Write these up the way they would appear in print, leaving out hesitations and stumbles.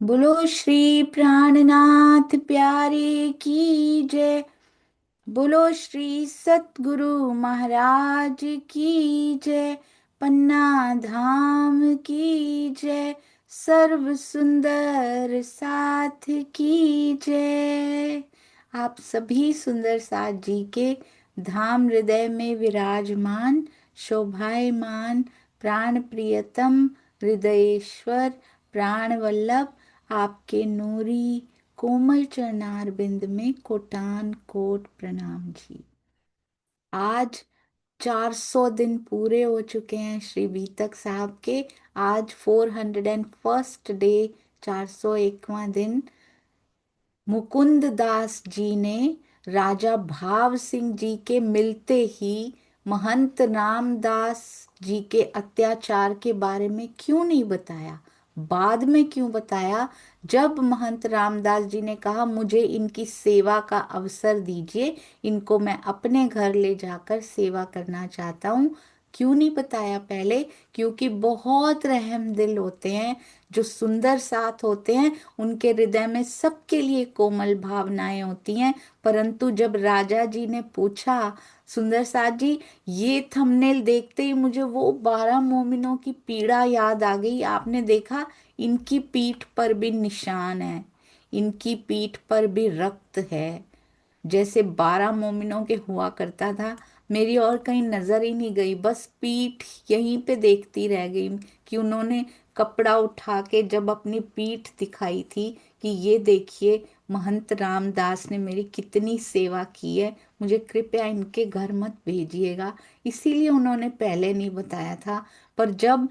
बोलो श्री प्राणनाथ प्यारे की जय। बोलो श्री सतगुरु महाराज की जय। पन्ना धाम की जय। सर्व सुंदर साथ की जय। आप सभी सुंदर साथ जी के धाम हृदय में विराजमान शोभायमान प्राण प्रियतम हृदयेश्वर प्राण वल्लभ आपके नूरी कोमल चरणार बिंद में कोटान कोट प्रणाम जी। आज 400 दिन पूरे हो चुके हैं श्री बीतक साहब के। आज 401st डे, 401वां दिन। मुकुंद दास जी ने राजा भाव सिंह जी के मिलते ही महंत रामदास जी के अत्याचार के बारे में क्यों नहीं बताया, बाद में क्यों बताया? जब महंत रामदास जी ने कहा मुझे इनकी सेवा का अवसर दीजिए, इनको मैं अपने घर ले जाकर सेवा करना चाहता हूँ, क्यों नहीं बताया पहले? क्योंकि बहुत रहम दिल होते हैं जो सुंदर साथ होते हैं, उनके हृदय में सबके लिए कोमल भावनाएं होती हैं। परंतु जब राजा जी ने पूछा, सुंदर साथ जी, ये थंबनेल देखते ही मुझे वो 12 मोमिनों की पीड़ा याद आ गई। आपने देखा, इनकी पीठ पर भी निशान है, इनकी पीठ पर भी रक्त है, जैसे 12 मोमिनों के हुआ करता था। मेरी और कहीं नजर ही नहीं गई, बस पीठ यहीं पे देखती रह गई कि उन्होंने कपड़ा उठा के जब अपनी पीठ दिखाई थी कि ये देखिए महंत रामदास ने मेरी कितनी सेवा की है, मुझे कृपया इनके घर मत भेजिएगा। इसीलिए उन्होंने पहले नहीं बताया था। पर जब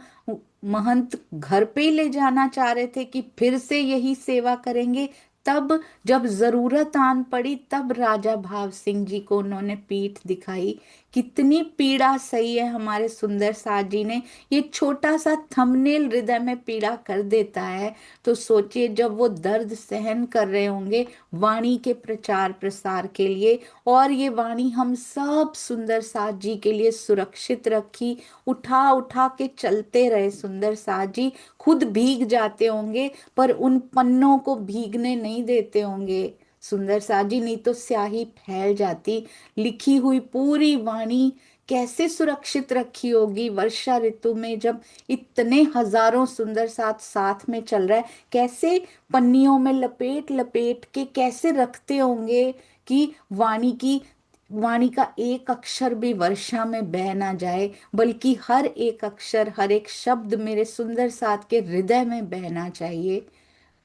महंत घर पे ही ले जाना चाह रहे थे कि फिर से यही सेवा करेंगे, तब जब जरूरत आन पड़ी तब राजा भाव सिंह जी को उन्होंने पीठ दिखाई। कितनी पीड़ा सही है हमारे सुंदर साथ जी ने। ये छोटा सा थंबनेल हृदय में पीड़ा कर देता है। तो सोचिए जब वो दर्द सहन कर रहे होंगे वाणी के प्रचार प्रसार के लिए, और ये वाणी हम सब सुंदर साथ जी के लिए सुरक्षित रखी, उठा उठा के चलते रहे सुंदर साथ जी। खुद भीग जाते होंगे पर उन पन्नों को भीगने नहीं देते होंगे सुंदर साथ जी, नहीं तो स्याही फैल जाती। लिखी हुई पूरी वाणी कैसे सुरक्षित रखी होगी वर्षा ऋतु में, जब इतने हजारों सुंदर साथ साथ में चल रहा है, कैसे पन्नियों में लपेट लपेट के कैसे रखते होंगे कि वाणी का एक अक्षर भी वर्षा में बह ना जाए, बल्कि हर एक अक्षर हर एक शब्द मेरे सुंदर साथ के हृदय में बहना चाहिए।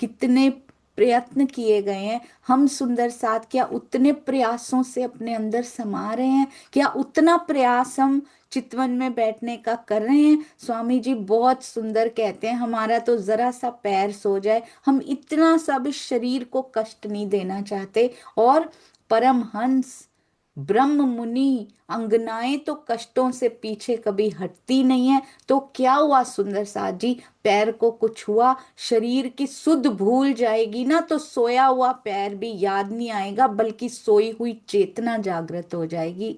कितने प्रयत्न किए गए हैं। हम सुंदर साथ क्या उतने प्रयासों से अपने अंदर समा रहे हैं? क्या उतना प्रयास हम चितवन में बैठने का कर रहे हैं? स्वामी जी बहुत सुंदर कहते हैं, हमारा तो जरा सा पैर सो जाए, हम इतना सा भी शरीर को कष्ट नहीं देना चाहते। और परमहंस ब्रह्म मुनि अंगनाएं तो कष्टों से पीछे कभी हटती नहीं है। तो क्या हुआ सुंदर साथ जी, पैर को कुछ हुआ, शरीर की सुध भूल जाएगी ना, तो सोया हुआ पैर भी याद नहीं आएगा, बल्कि सोई हुई चेतना जागृत हो जाएगी।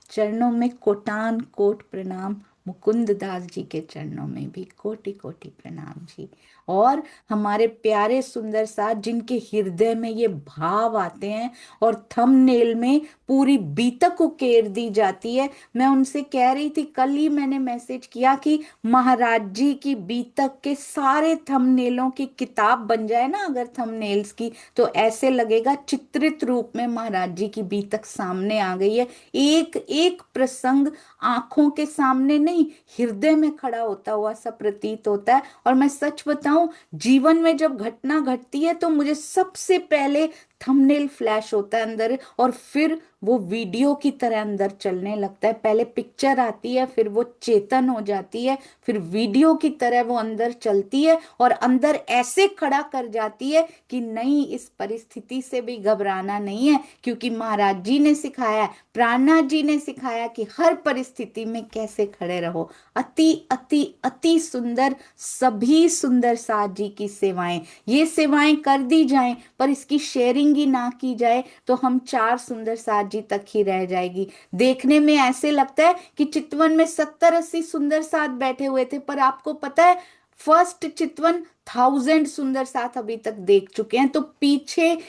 चरणों में कोटान कोट प्रणाम। मुकुंद दास जी के चरणों में भी कोटि कोटि प्रणाम जी। और हमारे प्यारे सुंदर साथ जिनके हृदय में ये भाव आते हैं और थंबनेल में पूरी बीतक उकेर दी जाती है। मैं उनसे कह रही थी, कल ही मैंने मैसेज किया कि महाराज जी की बीतक के सारे थंबनेलों की किताब बन जाए ना अगर थंबनेल्स की, तो ऐसे लगेगा चित्रित रूप में महाराज जी की बीतक सामने आ गई है। एक एक प्रसंग आंखों के सामने नहीं, हृदय में खड़ा होता हुआ सा प्रतीत होता है। और मैं सच बताऊं, जीवन में जब घटना घटती है तो मुझे सबसे पहले थंबनेल फ्लैश होता है अंदर, और फिर वो वीडियो की तरह अंदर चलने लगता है। पहले पिक्चर आती है, फिर वो चेतन हो जाती है, फिर वीडियो की तरह वो अंदर चलती है और अंदर ऐसे खड़ा कर जाती है कि नहीं, इस परिस्थिति से भी घबराना नहीं है, क्योंकि महाराज जी ने सिखाया है, प्राणनाथ जी ने सिखाया कि हर परिस्थिति में कैसे खड़े रहो। अति अति अति सुंदर सभी सुंदर साथ जी की सेवाएं, ये सेवाएं कर दी जाएं, पर इसकी शेयरिंग ही ना की जाए तो हम चार सुंदर साथ जी तक ही रह जाएगी। देखने में ऐसे लगता है कि चितवन में 70-80 सुंदर साथ बैठे हुए थे, पर आपको पता है फर्स्ट चितवन 1000 सुंदर साथ अभी तक देख चुके हैं, तो पीछे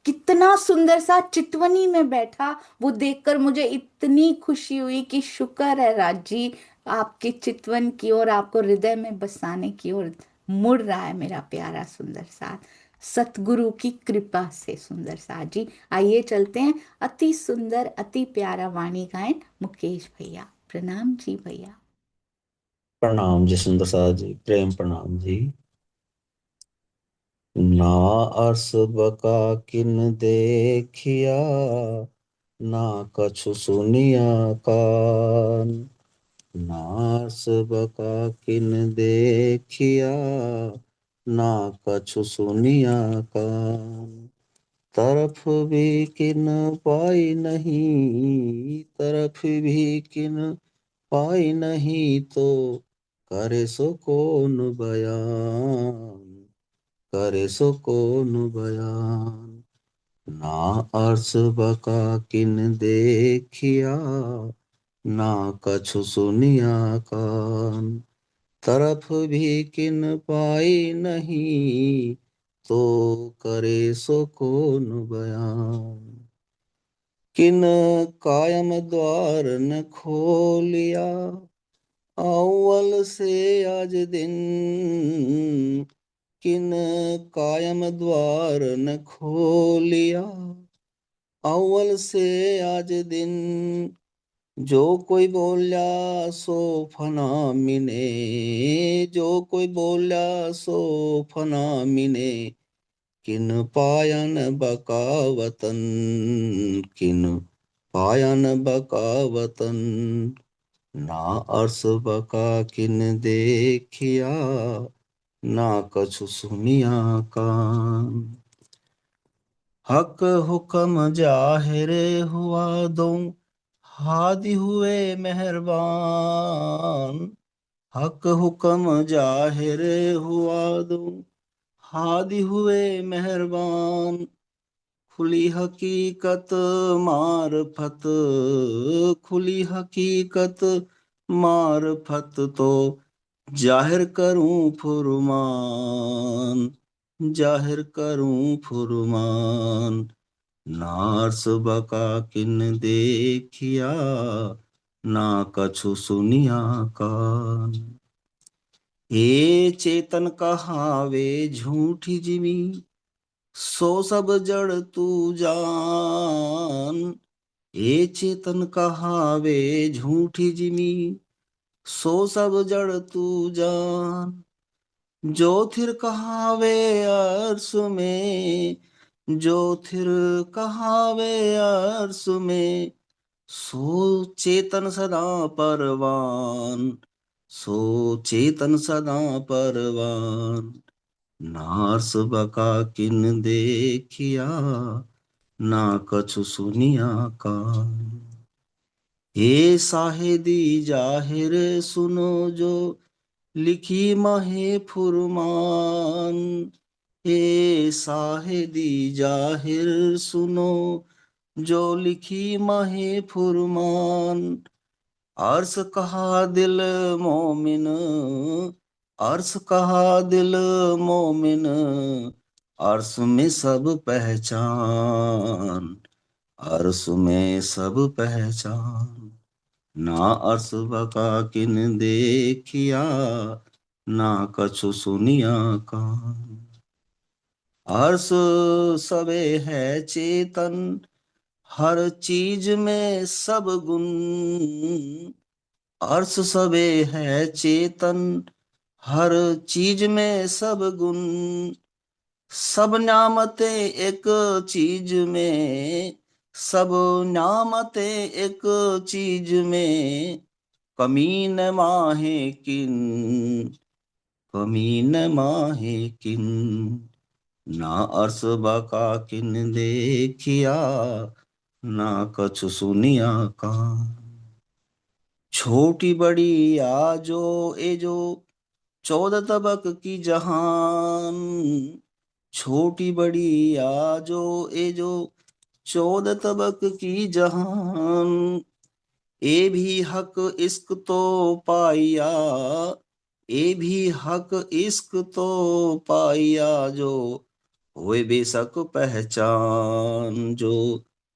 कितना सुंदर सा चितवनी में बैठा, वो देखकर मुझे इतनी खुशी हुई कि शुक्र है राज जी, आपकी चितवन की ओर, आपको हृदय में बसाने की ओर मुड़ रहा है मेरा प्यारा सुंदर साथ, सतगुरु की कृपा से। सुंदर साथ जी, आइए चलते हैं, अति सुंदर अति प्यारा वाणी गायन मुकेश भैया। प्रणाम जी भैया। प्रणाम जी सुंदर साथ जी, प्रेम प्रणाम जी। ना अस बका किन देखिया, ना कछु सुनिया कान। ना अस बका किन देखिया, ना कछु सुनिया कान। तरफ भी किन पाई नहीं, तरफ भी किन पाई नहीं, तो करे सो कौन बयान, करे सो कौन बयान। ना अर्श बका किन देखिया, ना कछु सुनिया कान। तरफ भी किन पाई नहीं, तो करे सो कौन बयान। किन कायम द्वार न खोलिया, अव्वल से आज दिन। किन कायम द्वार न खोलिया, अव्वल से आज दिन। जो कोई बोल्या सो फना मिने, जो कोई बोल्या सो फना मिने। किन पायन बकावतन, किन पायन बकावतन। ना अर्श बका किन देखिया, ना कछु सुनिया कान। हक हुक्म जाहिर हुआ दो, हादि हुए मेहरबान। हक हुक्म जाहिर हुआ दो, हादि हुए मेहरबान। खुली हकीकत मारफत, खुली हकीकत मारफत, तो जाहिर करूं फुरमान, जाहिर करूं फुरमान। नार्स बका किन देखिया, ना कछु सुनिया कान। हे चेतन कहावे झूठी जिमी, सो सब जड़ तू जान। हे चेतन कहावे झूठी जिमी, सो सब जड़ तू जान। ज्योतिर कहावे अर्स में, ज्योतिर कहावे अर्स में। सो चेतन सदा परवान, सो चेतन सदा परवान। नार्स बका किन देखिया, ना कछु सुनिया कान। हे साहेदी जाहिर सुनो जो, लिखी महे फुरमान। हे साहेदी जाहिर सुनो, जो लिखी महे फुरमान। अर्श कहा दिल मोमिन, अर्श कहा दिल मोमिन। अर्श में सब पहचान, अर्श में सब पहचान। ना अर्श बका किन देखिया, ना कछु सुनिया कान। अर्श सबे है चेतन, हर चीज में सब गुण। अर्श सबे है चेतन, हर चीज में सब गुण। सब नामते एक चीज में, सब नामते एक चीज में। कमी न माहे किन, कमी न माहे किन। ना अर्श बका किन देखिया, ना कछु सुनिया कान। छोटी बड़ी आजो एजो, 14 तबक की जहान। छोटी बड़ी आजो एजो, 14 तबक की जहान। ए भी हक इश्क तो पाया, ए भी हक इश्क तो पाइया जो होए बेशक पहचान, जो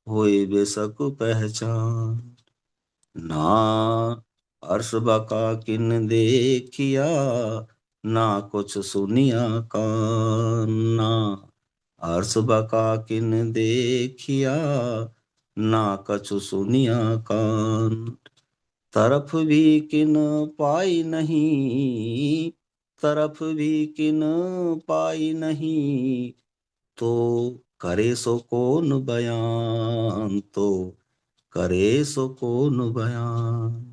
होए बेशक पहचान। ना अर्श बका किन देखिया, ना कुछ सुनिया कान। ना अर्श बका किन देखिया, ना कछु सुनिया कान। तरफ भी किन पाई नहीं, तरफ भी किन पाई नहीं, तो करे सो कौन बयान, तो करे सो कौन बयान।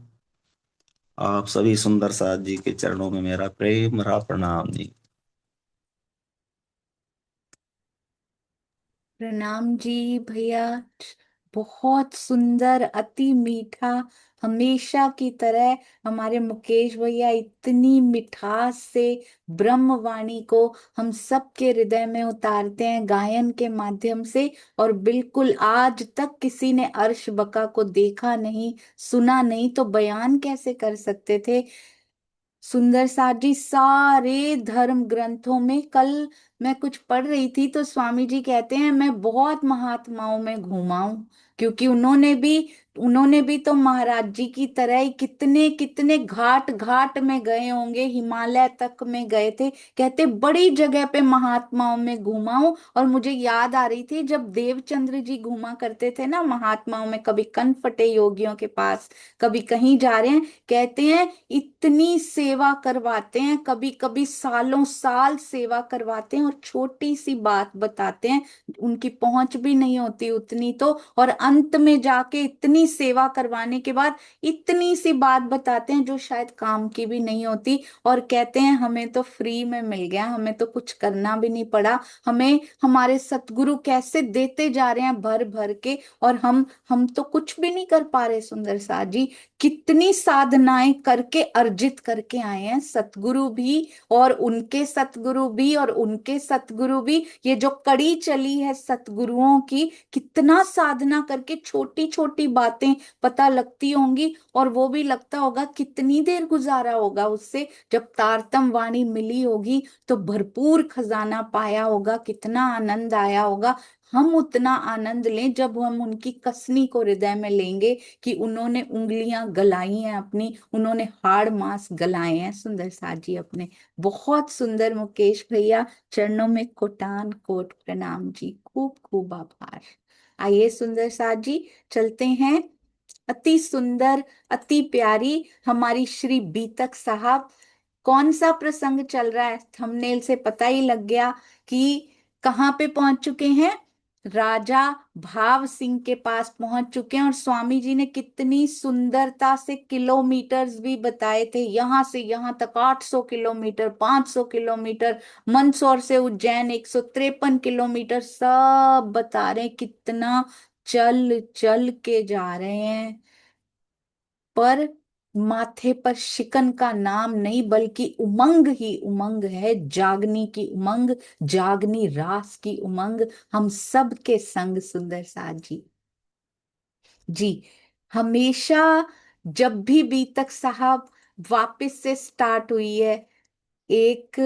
आप सभी सुंदर साथ जी के चरणों में मेरा प्रेम भरा प्रणाम जी। प्रणाम जी भैया। बहुत सुंदर, अति मीठा, हमेशा की तरह हमारे मुकेश भैया इतनी मिठास से ब्रह्मवाणी को हम सबके हृदय में उतारते हैं गायन के माध्यम से। और बिल्कुल आज तक किसी ने अर्श बका को देखा नहीं, सुना नहीं, तो बयान कैसे कर सकते थे। सुंदर साथ जी, सारे धर्म ग्रंथों में, कल मैं कुछ पढ़ रही थी तो स्वामी जी कहते हैं मैं बहुत महात्माओं में घूमा हूं, क्योंकि उन्होंने भी तो महाराज जी की तरह ही कितने कितने घाट घाट में गए होंगे, हिमालय तक में गए थे। कहते बड़ी जगह पे महात्माओं में घूमा हूं। और मुझे याद आ रही थी जब देवचंद्र जी घूमा करते थे ना महात्माओं में, कभी कनफटे योगियों के पास, कभी कहीं जा रहे हैं, कहते हैं इतनी सेवा करवाते हैं, कभी कभी सालों साल सेवा करवाते हैं और छोटी सी बात बताते हैं, उनकी पहुंच भी नहीं होती उतनी तो, और अंत में जाके इतनी सेवा करवाने के बाद इतनी सी बात बताते हैं जो शायद काम की भी नहीं होती। और कहते हैं हमें तो फ्री में मिल गया, हमें तो कुछ करना भी नहीं पड़ा, हमें हमारे सतगुरु कैसे देते जा रहे हैं भर भर के, और हम तो कुछ भी नहीं कर पा रहे। सुंदर सा जी कितनी साधनाएं करके अर्जित करके आए हैं सतगुरु भी, और उनके सतगुरु भी, और उनके सतगुरु भी। ये जो कड़ी चली है सतगुरुओं की, कितना साधना करके छोटी छोटी बातें पता लगती होंगी, और वो भी लगता होगा कितनी देर गुजारा होगा उससे, जब तारतम वाणी मिली होगी तो भरपूर खजाना पाया होगा, कितना आनंद आया होगा। हम उतना आनंद लें जब हम उनकी कसनी को हृदय में लेंगे कि उन्होंने उंगलियां गलाई हैं अपनी, उन्होंने हाड़ मांस गलाए हैं सुंदर साथ जी अपने। बहुत सुंदर मुकेश भैया, चरणों में कोटान कोट प्रणाम जी, खूब खूब आभार। आइए सुंदर साथ जी, चलते हैं। अति सुंदर, अति प्यारी हमारी श्री बीतक साहब। कौन सा प्रसंग चल रहा है, थंबनेल से पता ही लग गया कि कहाँ पे पहुंच चुके हैं। राजा भाव सिंह के पास पहुंच चुके हैं, और स्वामी जी ने कितनी सुंदरता से किलोमीटर्स भी बताए थे, यहां से यहां तक 800 किलोमीटर, 500 किलोमीटर, मंदसौर से उज्जैन 153 किलोमीटर, सब बता रहे हैं कितना चल चल के जा रहे हैं। पर माथे पर शिकन का नाम नहीं, बल्कि उमंग ही उमंग है, जागनी की उमंग, जागनी रास की उमंग, हम सब के संग सुंदर साथ जी। जी, हमेशा जब भी बीतक साहब वापस से स्टार्ट हुई है, एक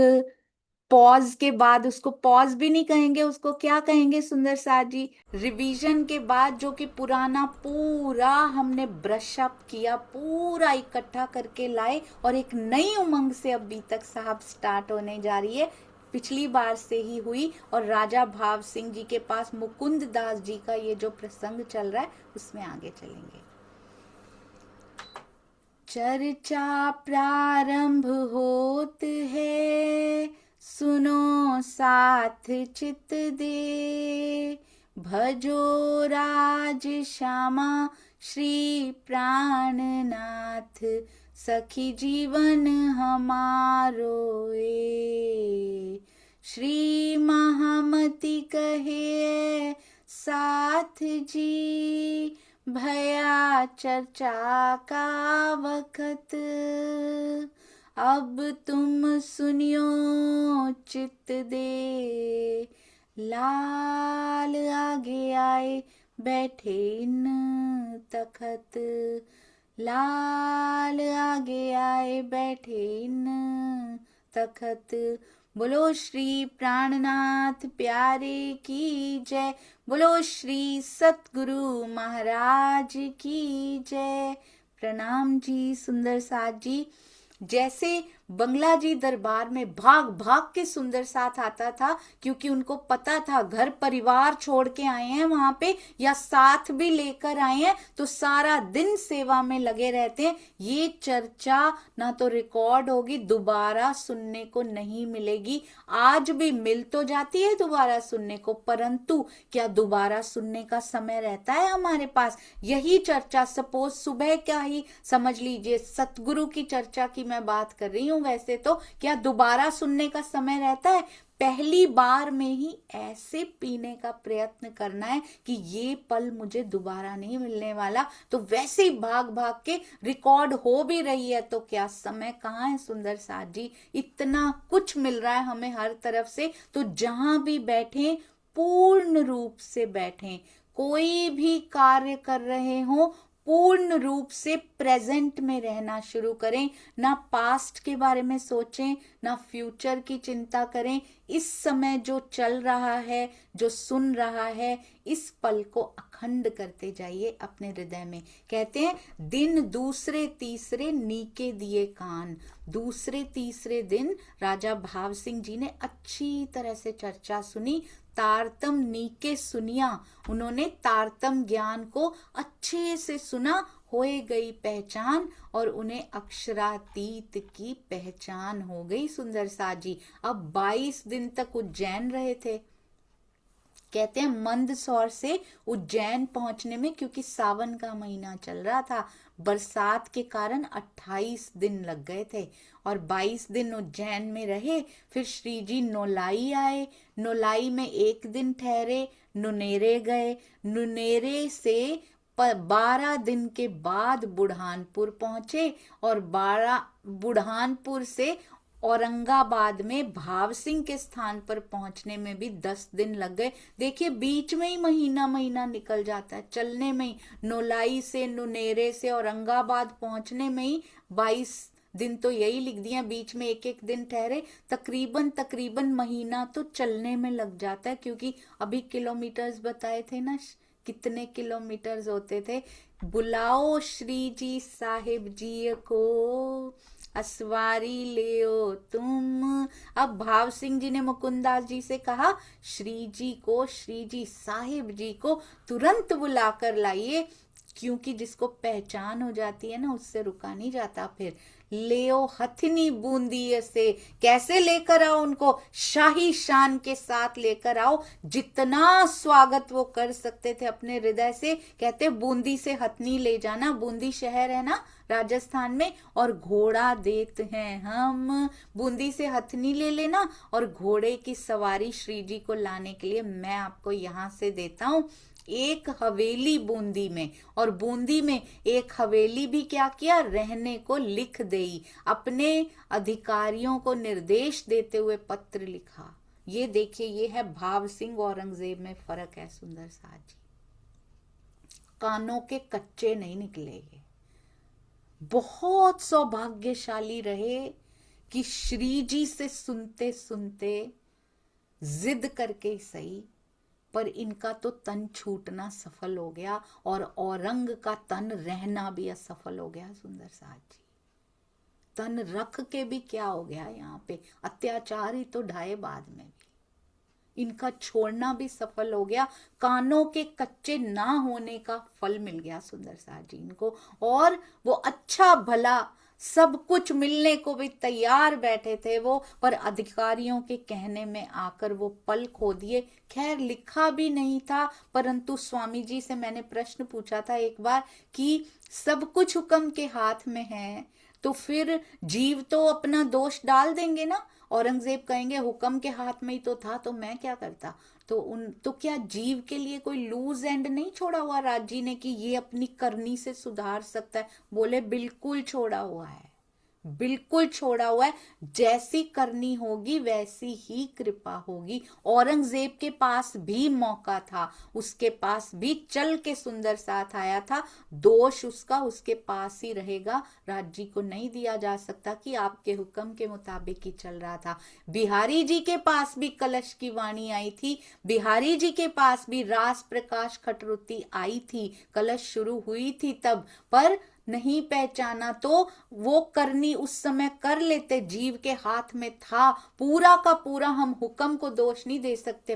पॉज के बाद, उसको पॉज भी नहीं कहेंगे, उसको क्या कहेंगे सुंदर साथ जी, रिवीजन के बाद, जो कि पुराना पूरा हमने ब्रश अप किया, पूरा इकट्ठा करके लाए, और एक नई उमंग से अब बीतक साहब स्टार्ट होने जा रही है, पिछली बार से ही हुई। और राजा भाव सिंह जी के पास मुकुंद दास जी का ये जो प्रसंग चल रहा है उसमें आगे चलेंगे। चर्चा प्रारंभ होत है, सुनो साथ चित दे, भजो राज श्यामा श्री प्राणनाथ, सखी जीवन हमारो ए। श्री महामति कहे साथ जी, भया चर्चा का वक्त, अब तुम सुनियो चित दे। लाल आगे आए बैठे इन तखत, लाल आगे आए बैठे इन तखत। बोलो श्री प्राणनाथ प्यारे की जय। बोलो श्री सतगुरु महाराज की जय। प्रणाम जी सुंदर साथ जी। जैसे बंगला जी दरबार में भाग भाग के सुंदर साथ आता था, क्योंकि उनको पता था घर परिवार छोड़ के आए हैं वहां पे, या साथ भी लेकर आए हैं, तो सारा दिन सेवा में लगे रहते हैं। ये चर्चा ना तो रिकॉर्ड होगी, दोबारा सुनने को नहीं मिलेगी। आज भी मिल तो जाती है दोबारा सुनने को, परंतु क्या दोबारा सुनने का समय रहता है हमारे पास? यही चर्चा सपोज सुबह का ही समझ लीजिए, सतगुरु की चर्चा की मैं बात कर रही हूं, वैसे तो क्या दोबारा सुनने का समय रहता है? पहली बार में ही ऐसे पीने का प्रयत्न करना है कि ये पल मुझे दोबारा नहीं मिलने वाला। तो वैसे ही भाग भाग के रिकॉर्ड हो भी रही है, तो क्या समय कहाँ है सुंदर साथ जी? इतना कुछ मिल रहा है हमें हर तरफ से, तो जहां भी बैठे पूर्ण रूप से बैठें। कोई भी कार्य कर रहे हो पूर्ण रूप से प्रेजेंट में रहना शुरू करें। ना पास्ट के बारे में सोचें, ना फ्यूचर की चिंता करें। इस समय जो चल रहा है, जो सुन रहा है, इस पल को अखंड करते जाइए अपने हृदय में। कहते हैं दिन दूसरे तीसरे नीके दिए कान। दूसरे तीसरे दिन राजा भाव सिंह जी ने अच्छी तरह से चर्चा सुनी, तारतम नीके सुनिया। उन्होंने तारतम ज्ञान को अच्छे से सुना, होए गई पहचान, और उन्हें अक्षरातीत की पहचान हो गई सुंदर साथ जी। अब 22 दिन तक उज्जैन रहे थे। कहते हैं मंदसौर से उज्जैन पहुंचने में, क्योंकि सावन का महीना चल रहा था, बरसात के कारण 28 दिन लग गए थे। और 22 दिन उज्जैन में रहे। फिर श्री जी नौलाई आए, नौलाई में एक दिन ठहरे, नुनेरे गए, नुनेरे से 12 दिन के बाद बुढ़ानपुर पहुंचे, और 12 बुढ़ानपुर से औरंगाबाद में भाव सिंह के स्थान पर पहुंचने में भी 10 दिन लग गए। देखिए बीच में ही महीना महीना निकल जाता है, चलने में ही। नोलाई से, नुनेरे से औरंगाबाद पहुंचने में ही 22 दिन तो यही लिख दिया, बीच में एक एक दिन ठहरे। तकरीबन तकरीबन महीना तो चलने में लग जाता है, क्योंकि अभी किलोमीटर्स बताए थे ना, कितने किलोमीटर्स होते थे। बुलाओ श्री जी साहिब जी को, असवारी ले तुम। अब भाव सिंह जी ने मुकुंदास जी से कहा, श्री जी को, श्री जी साहिब जी को तुरंत बुला कर लाइए, क्योंकि जिसको पहचान हो जाती है ना, उससे रुका नहीं जाता। फिर लेओ हथनी बूंदी से, कैसे लेकर आओ उनको? शाही शान के साथ लेकर आओ, जितना स्वागत वो कर सकते थे अपने हृदय से। कहते बूंदी से हथनी ले जाना, बूंदी शहर है ना राजस्थान में, और घोड़ा देते हैं हम। बूंदी से हथनी ले लेना, और घोड़े की सवारी श्री जी को लाने के लिए मैं आपको यहां से देता हूं एक हवेली बूंदी में। और बूंदी में एक हवेली भी क्या किया, रहने को लिख देई। अपने अधिकारियों को निर्देश देते हुए पत्र लिखा। ये देखिए, ये है भाव सिंह औरंगजेब में फर्क है सुंदर साथ जी। कानों के कच्चे नहीं निकले ये। बहुत सौभाग्यशाली रहे कि श्री जी से सुनते सुनते, जिद करके ही सही, पर इनका तो तन छूटना सफल हो गया, और औरंग का तन रहना भी असफल हो गया सुंदर साथ जी। तन रख के भी क्या हो गया, यहाँ पे अत्याचार ही तो ढाए बाद में भी। इनका छोड़ना भी सफल हो गया, कानों के कच्चे ना होने का फल मिल गया सुंदर साथ जी इनको। और वो अच्छा भला सब कुछ मिलने को भी तैयार बैठे थे वो, पर अधिकारियों के कहने में आकर वो पल खो दिए। खैर लिखा भी नहीं था, परंतु स्वामी जी से मैंने प्रश्न पूछा था एक बार कि सब कुछ हुक्म के हाथ में है, तो फिर जीव तो अपना दोष डाल देंगे ना। औरंगजेब कहेंगे हुक्म के हाथ में ही तो था, तो मैं क्या करता। तो क्या जीव के लिए कोई लूज एंड नहीं छोड़ा हुआ राज जी ने कि ये अपनी करनी से सुधार सकता है? बोले बिल्कुल छोड़ा हुआ है। बिल्कुल छोड़ा हुआ है। जैसी करनी होगी वैसी ही कृपा होगी। औरंगजेब के पास भी मौका था, उसके पास भी चल के सुंदर साथ आया था, दोष उसका उसके पास ही रहेगा। राज्य को नहीं दिया जा सकता कि आपके हुक्म के मुताबिक ही चल रहा था। बिहारी जी के पास भी कलश की वाणी आई थी, बिहारी जी के पास भी रास प्रकाश खटरुती आई थी, कलश शुरू हुई थी तब, पर नहीं पहचाना तो वो करनी उस समय कर लेते, जीव के हाथ में था पूरा का पूरा। हम हुक्म को दोष नहीं दे सकते,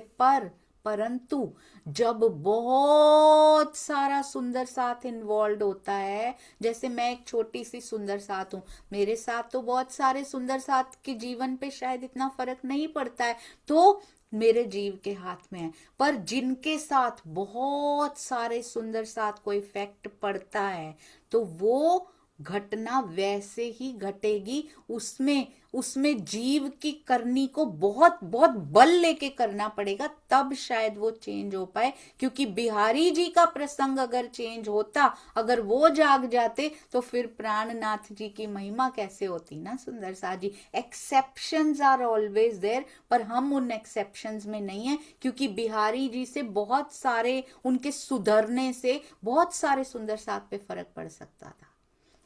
परंतु जब बहुत सारा सुंदर साथ इन्वॉल्व होता है, जैसे मैं एक छोटी सी सुंदर साथ हूं, मेरे साथ तो बहुत सारे सुंदर साथ के जीवन पे शायद इतना फर्क नहीं पड़ता है, तो मेरे जीव के हाथ में है। पर जिनके साथ बहुत सारे सुंदर साथ को इफेक्ट पड़ता है, तो वो घटना वैसे ही घटेगी। उसमें उसमें जीव की करनी को बहुत बहुत बल लेके करना पड़ेगा, तब शायद वो चेंज हो पाए। क्योंकि बिहारी जी का प्रसंग अगर चेंज होता, अगर वो जाग जाते, तो फिर प्राणनाथ जी की महिमा कैसे होती ना सुंदर सा जी। एक्सेप्शंस आर ऑलवेज देयर, पर हम उन एक्सेप्शंस में नहीं है, क्योंकि बिहारी जी से बहुत सारे, उनके सुधरने से बहुत सारे सुंदर साथ पे फर्क पड़ सकता था,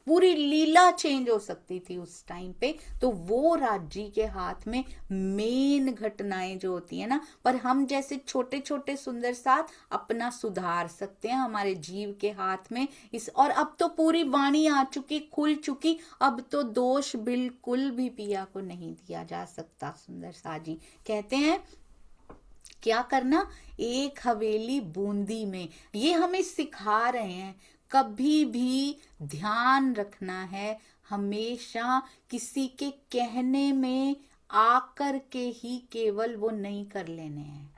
पूरी लीला चेंज हो सकती थी उस टाइम पे। तो वो राज्य के हाथ में मेन घटनाएं जो होती है ना, पर हम जैसे छोटे छोटे सुंदर साथ अपना सुधार सकते हैं, हमारे जीव के हाथ में इस। और अब तो पूरी वाणी आ चुकी, खुल चुकी, अब तो दोष बिल्कुल भी पिया को नहीं दिया जा सकता। सुंदर सा जी कहते हैं क्या करना, एक हवेली बूंदी में, ये हमें सिखा रहे हैं। कभी भी ध्यान रखना है, हमेशा किसी के कहने में आकर के ही केवल वो नहीं कर लेने हैं।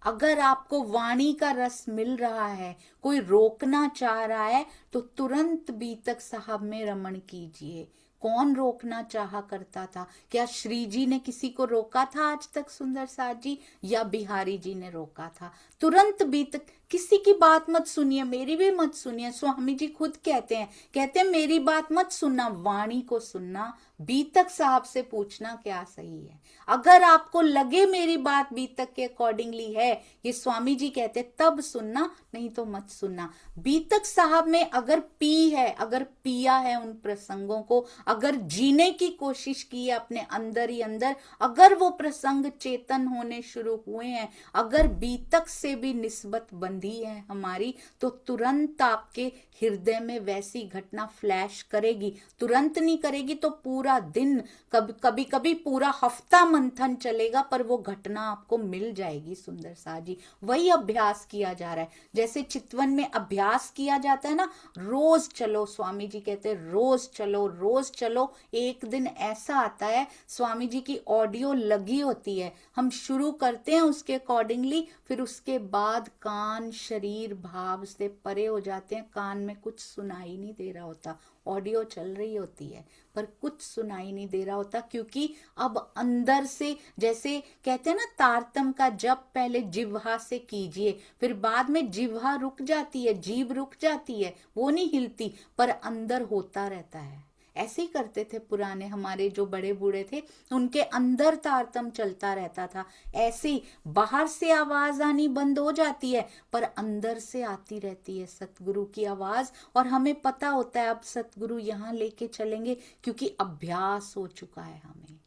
अगर आपको वाणी का रस मिल रहा है, कोई रोकना चाह रहा है, तो तुरंत बीतक साहब में रमण कीजिए। कौन रोकना चाहा करता था? क्या श्री जी ने किसी को रोका था आज तक सुंदर साथ जी, या बिहारी जी ने रोका था? तुरंत बीतक, किसी की बात मत सुनिए, मेरी भी मत सुनिए। स्वामी जी खुद कहते हैं मेरी बात मत सुनना, वाणी को सुनना, बीतक साहब से पूछना क्या सही है। अगर आपको लगे मेरी बात बीतक के अकॉर्डिंगली है, ये स्वामी जी कहते तब सुनना, नहीं तो मत सुनना। बीतक साहब में अगर पी है, अगर पिया है उन प्रसंगों को, अगर जीने की कोशिश की है अपने अंदर ही अंदर, अगर वो प्रसंग चेतन होने शुरू हुए हैं, अगर बीतक से भी निस्बत बंधी है हमारी, तो तुरंत आपके हृदय में वैसी घटना फ्लैश करेगी। तुरंत नहीं करेगी तो पूरा दिन, कभी कभी पूरा हफ्ता मंथन चलेगा, पर वो घटना आपको मिल जाएगी सुंदर सा जी। वही अभ्यास किया जा रहा है, जैसे चितवन में अभ्यास किया जाता है ना, रोज चलो। स्वामी जी कहते हैं रोज चलो, रोज चलो। एक दिन ऐसा आता है, स्वामी जी की ऑडियो लगी होती है, हम शुरू करते हैं उसके अकॉर्डिंगली, फिर उसके बाद कान शरीर भाव से परे हो जाते हैं, कान में कुछ सुनाई नहीं दे रहा होता, ऑडियो चल रही होती है पर कुछ सुनाई नहीं दे रहा होता, क्योंकि अब अंदर से, जैसे कहते हैं ना तारतम का जप पहले जिह्वा से कीजिए, फिर बाद में जिह्वा रुक जाती है, जीभ रुक जाती है, वो नहीं हिलती, पर अंदर होता रहता है। ऐसे ही करते थे पुराने हमारे जो बड़े बूढ़े थे, उनके अंदर तारतम चलता रहता था। ऐसे ही बाहर से आवाज आनी बंद हो जाती है, पर अंदर से आती रहती है सतगुरु की आवाज। और हमें पता होता है अब सतगुरु यहाँ लेके चलेंगे, क्योंकि अभ्यास हो चुका है हमें।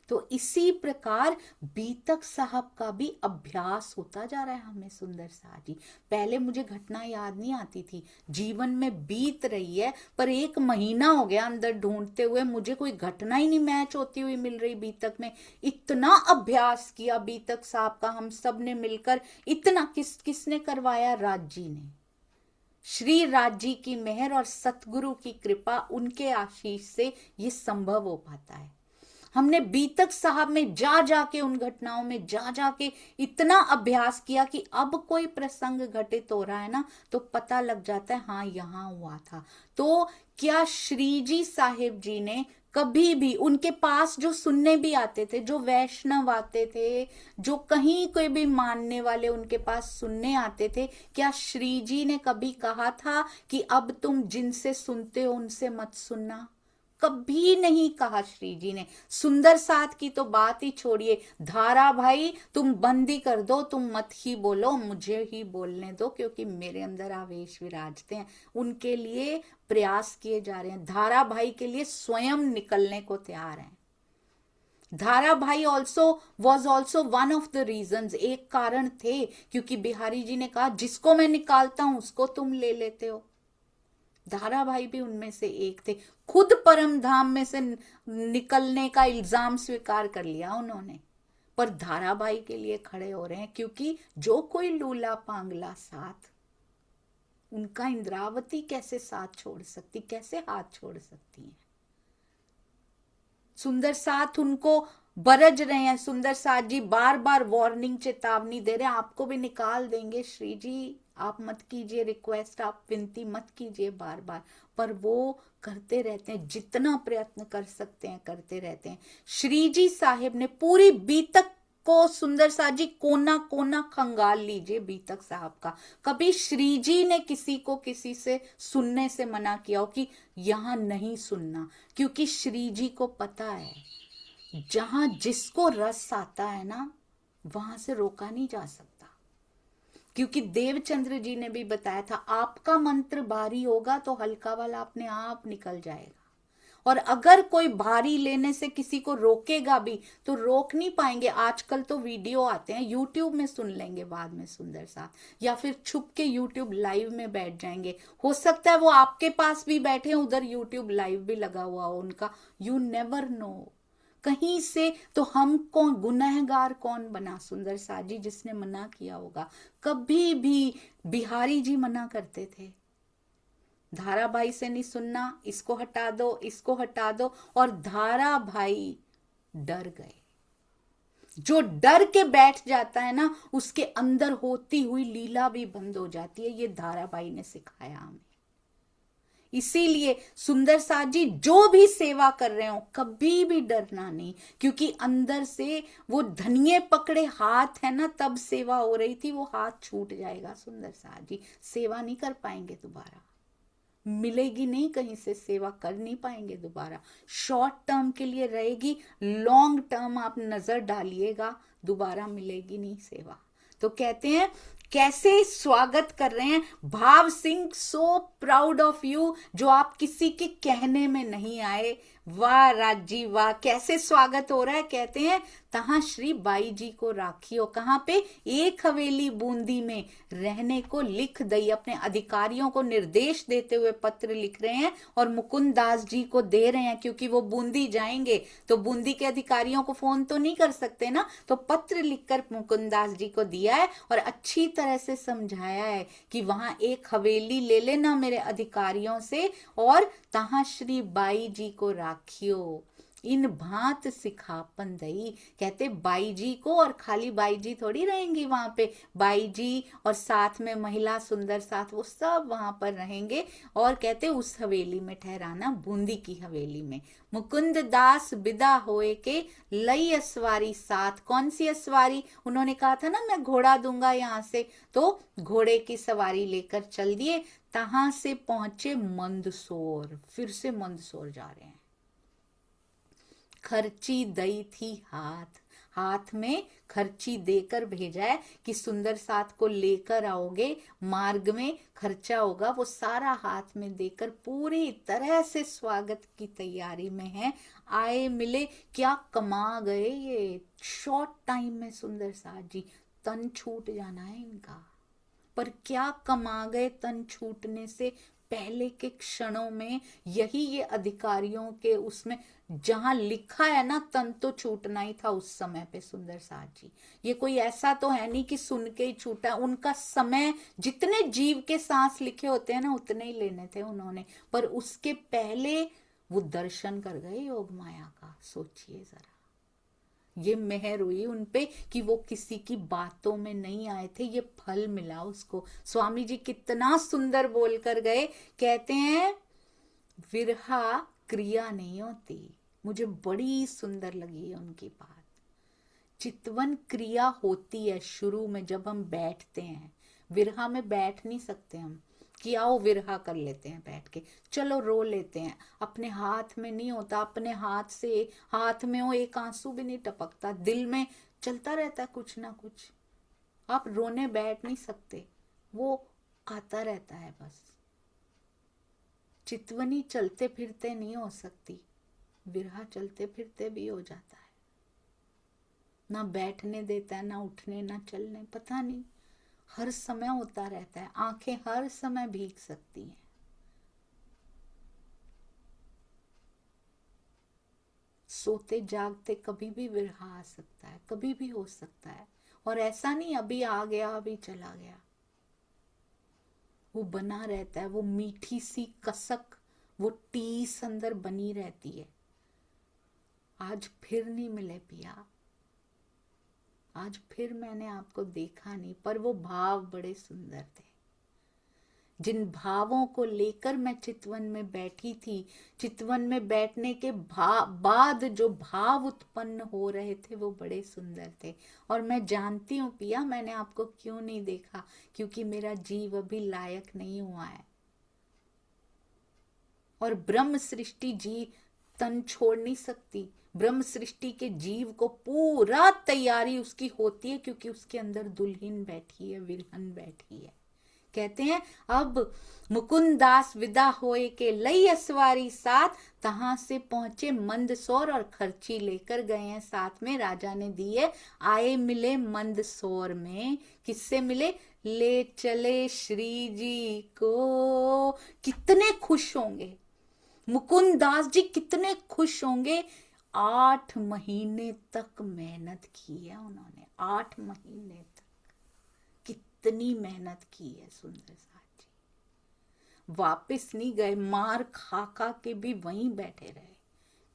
तो इसी प्रकार बीतक साहब का भी अभ्यास होता जा रहा है हमें सुंदर सा जी। पहले मुझे घटना याद नहीं आती थी, जीवन में बीत रही है, पर 1 महीना हो गया अंदर ढूंढते हुए, मुझे कोई घटना ही नहीं मैच होती हुई मिल रही बीतक में। इतना अभ्यास किया बीतक साहब का हम सब ने मिलकर, इतना किसने करवाया? राजी ने। श्री राजी की मेहर और सतगुरु की कृपा, उनके आशीष से ये संभव हो पाता है। हमने बीतक साहब में जा जाके, उन घटनाओं में जा जाके इतना अभ्यास किया कि अब कोई प्रसंग घटित हो रहा है ना, तो पता लग जाता है हाँ यहाँ हुआ था। तो क्या श्री जी साहिब जी ने कभी भी, उनके पास जो सुनने भी आते थे, जो वैष्णव आते थे, जो कहीं कोई भी मानने वाले उनके पास सुनने आते थे, क्या श्री जी ने कभी कहा था कि अब तुम जिनसे सुनते हो उनसे मत सुनना? कभी नहीं कहा श्री जी ने। सुंदर साथ की तो बात ही छोड़िए, धारा भाई तुम बंद ही कर दो, तुम मत ही बोलो, मुझे ही बोलने दो, क्योंकि मेरे अंदर आवेश विराजते हैं। उनके लिए प्रयास किए जा रहे हैं, धारा भाई के लिए स्वयं निकलने को तैयार हैं। धारा भाई also was also one of the reasons, एक कारण थे, क्योंकि बिहारी जी ने कहा जिसको मैं निकालता हूं उसको तुम ले लेते हो। धारा भाई भी उनमें से एक थे, खुद परम धाम में से निकलने का इल्जाम स्वीकार कर लिया उन्होंने, पर धारा भाई के लिए खड़े हो रहे हैं, क्योंकि जो कोई लूला पांगला साथ, उनका इंद्रावती कैसे साथ छोड़ सकती, कैसे हाथ छोड़ सकती है। सुंदर साथ उनको बरज रहे हैं, सुंदर साथ जी बार बार वार्निंग चेतावनी दे रहे हैं, आपको भी निकाल देंगे श्री जी, आप मत कीजिए रिक्वेस्ट, आप विनती मत कीजिए बार बार। पर वो करते रहते हैं, जितना प्रयत्न कर सकते हैं करते रहते हैं। श्री जी साहिब ने पूरी बीतक को, सुंदर साथ जी कोना कोना खंगाल लीजिए बीतक साहब का, कभी श्री जी ने किसी को किसी से सुनने से मना किया हो कि यहां नहीं सुनना, क्योंकि श्री जी को पता है जहां जिसको रस आता है ना, वहां से रोका नहीं जा सकता। क्योंकि देवचंद्र जी ने भी बताया था, आपका मंत्र भारी होगा तो हल्का वाला अपने आप निकल जाएगा, और अगर कोई भारी लेने से किसी को रोकेगा भी तो रोक नहीं पाएंगे। आजकल तो वीडियो आते हैं, यूट्यूब में सुन लेंगे बाद में सुंदर साथ, या फिर छुप के यूट्यूब लाइव में बैठ जाएंगे। हो सकता है वो आपके पास भी बैठे, उधर यूट्यूब लाइव भी लगा हुआ हो उनका, यू नेवर नो। कहीं से तो हम कौन गुनहगार कौन बना सुंदर साथ जी, जिसने मना किया होगा। कभी भी बिहारी जी मना करते थे, धारा भाई से नहीं सुनना, इसको हटा दो, इसको हटा दो, और धारा भाई डर गए। जो डर के बैठ जाता है ना, उसके अंदर होती हुई लीला भी बंद हो जाती है, ये धारा भाई ने सिखाया हमें। इसीलिए सुंदर साथ जी जो भी सेवा कर रहे हो कभी भी डरना नहीं, क्योंकि अंदर से वो धनिये पकड़े हाथ है ना, तब सेवा हो रही थी, वो हाथ छूट जाएगा सुंदर साथ जी, सेवा नहीं कर पाएंगे दोबारा, मिलेगी नहीं कहीं से, सेवा कर नहीं पाएंगे दोबारा। शॉर्ट टर्म के लिए रहेगी, लॉन्ग टर्म आप नजर डालिएगा, दोबारा मिलेगी नहीं सेवा। तो कहते हैं कैसे स्वागत कर रहे हैं भाव Singh, so proud of you, जो आप किसी के कहने में नहीं आए। वाह राजी वाह, कैसे स्वागत हो रहा है। कहते हैं तहां श्री बाई जी को राखियो, कहां पे, एक हवेली बूंदी में रहने को लिख दई, अपने अधिकारियों को निर्देश देते हुए पत्र लिख रहे हैं, और मुकुंद दास जी को दे रहे हैं, क्योंकि वो बूंदी जाएंगे तो बूंदी के अधिकारियों को फोन तो नहीं कर सकते ना, तो पत्र लिखकर मुकुंद दास जी को दिया है, और अच्छी तरह से समझाया है कि वहां एक हवेली ले लेना मेरे अधिकारियों से, और तहां श्री बाई जी को राखियो, इन भांत सिखापन दई। कहते बाई जी को, और खाली बाई जी थोड़ी रहेंगी वहां पे, बाई जी और साथ में महिला सुंदर साथ, वो सब वहां पर रहेंगे, और कहते उस हवेली में ठहराना, बूंदी की हवेली में। मुकुंद दास विदा होए के लई असवारी साथ, कौन सी असवारी, उन्होंने कहा था ना मैं घोड़ा दूंगा यहाँ से, तो घोड़े की सवारी लेकर चल दिए। तहां से पहुंचे मंदसौर, फिर से मंदसौर जा रहे हैं। खर्ची दई थी हाथ, हाथ में खर्ची देकर भेजा है कि सुंदर साथ को लेकर आओगे, मार्ग में खर्चा होगा, वो सारा हाथ में देकर पूरी तरह से स्वागत की तैयारी में है। आए मिले, क्या कमा गए ये शॉर्ट टाइम में सुंदर साथ जी, तन छूट जाना है इनका, पर क्या कमा गए तन छूटने से पहले के क्षणों में। यही ये अधिकारियों के उसमें जहां लिखा है ना, तन तो छूटना ही था उस समय पे सुंदर साथ जी। ये कोई ऐसा तो है नहीं कि सुन के ही छूटा, उनका समय, जितने जीव के सांस लिखे होते हैं ना उतने ही लेने थे उन्होंने, पर उसके पहले वो दर्शन कर गए योग माया का। सोचिए जरा, ये मेहर हुई उनपे कि वो किसी की बातों में नहीं आए थे, ये फल मिला उसको। स्वामी जी कितना सुंदर बोल कर गए, कहते हैं विरहा क्रिया नहीं होती। मुझे बड़ी सुंदर लगी है उनकी बात। चितवन क्रिया होती है शुरू में जब हम बैठते हैं, विरहा में बैठ नहीं सकते हम, कि आओ विरहा कर लेते हैं बैठ के, चलो रो लेते हैं। अपने हाथ में नहीं होता, अपने हाथ से हाथ में हो एक आंसू भी नहीं टपकता, दिल में चलता रहता है कुछ ना कुछ। आप रोने बैठ नहीं सकते, वो आता रहता है बस। चितवनी चलते फिरते नहीं हो सकती, विरहा चलते फिरते भी हो जाता है। ना बैठने देता है, ना उठने ना चलने, पता नहीं हर समय होता रहता है। आंखें हर समय भीग सकती हैं। सोते जागते कभी भी विरहा आ सकता है, कभी भी हो सकता है। और ऐसा नहीं अभी आ गया अभी चला गया, वो बना रहता है। वो मीठी सी कसक, वो टीस अंदर बनी रहती है। आज फिर नहीं मिले पिया, आज फिर मैंने आपको देखा नहीं, पर वो भाव बड़े सुंदर थे। जिन भावों को लेकर मैं चितवन में बैठी थी, चितवन में बैठने के बाद जो भाव उत्पन्न हो रहे थे वो बड़े सुंदर थे। और मैं जानती हूँ पिया, मैंने आपको क्यों नहीं देखा, क्योंकि मेरा जीव अभी लायक नहीं हुआ है। और ब्रह्म सृष्टि जी तन छोड़ नहीं सकती। ब्रह्म सृष्टि के जीव को पूरा तैयारी उसकी होती है, क्योंकि उसके अंदर दुल्हन बैठी है, विरहन बैठी है। कहते हैं अब मुकुंद दास विदा होए के लई असवारी साथ, तहां से पहुंचे मंदसौर और खर्ची लेकर गए हैं साथ में। राजा ने दिए, आए मिले मंदसौर में। किससे मिले? ले चले श्री जी को। कितने खुश होंगे मुकुंद दास जी, कितने खुश होंगे। 8 महीने तक मेहनत की है उन्होंने, 8 महीने तक कितनी मेहनत की है सुंदर साथ जी। वापस नहीं गए, मार खा खा के भी वहीं बैठे रहे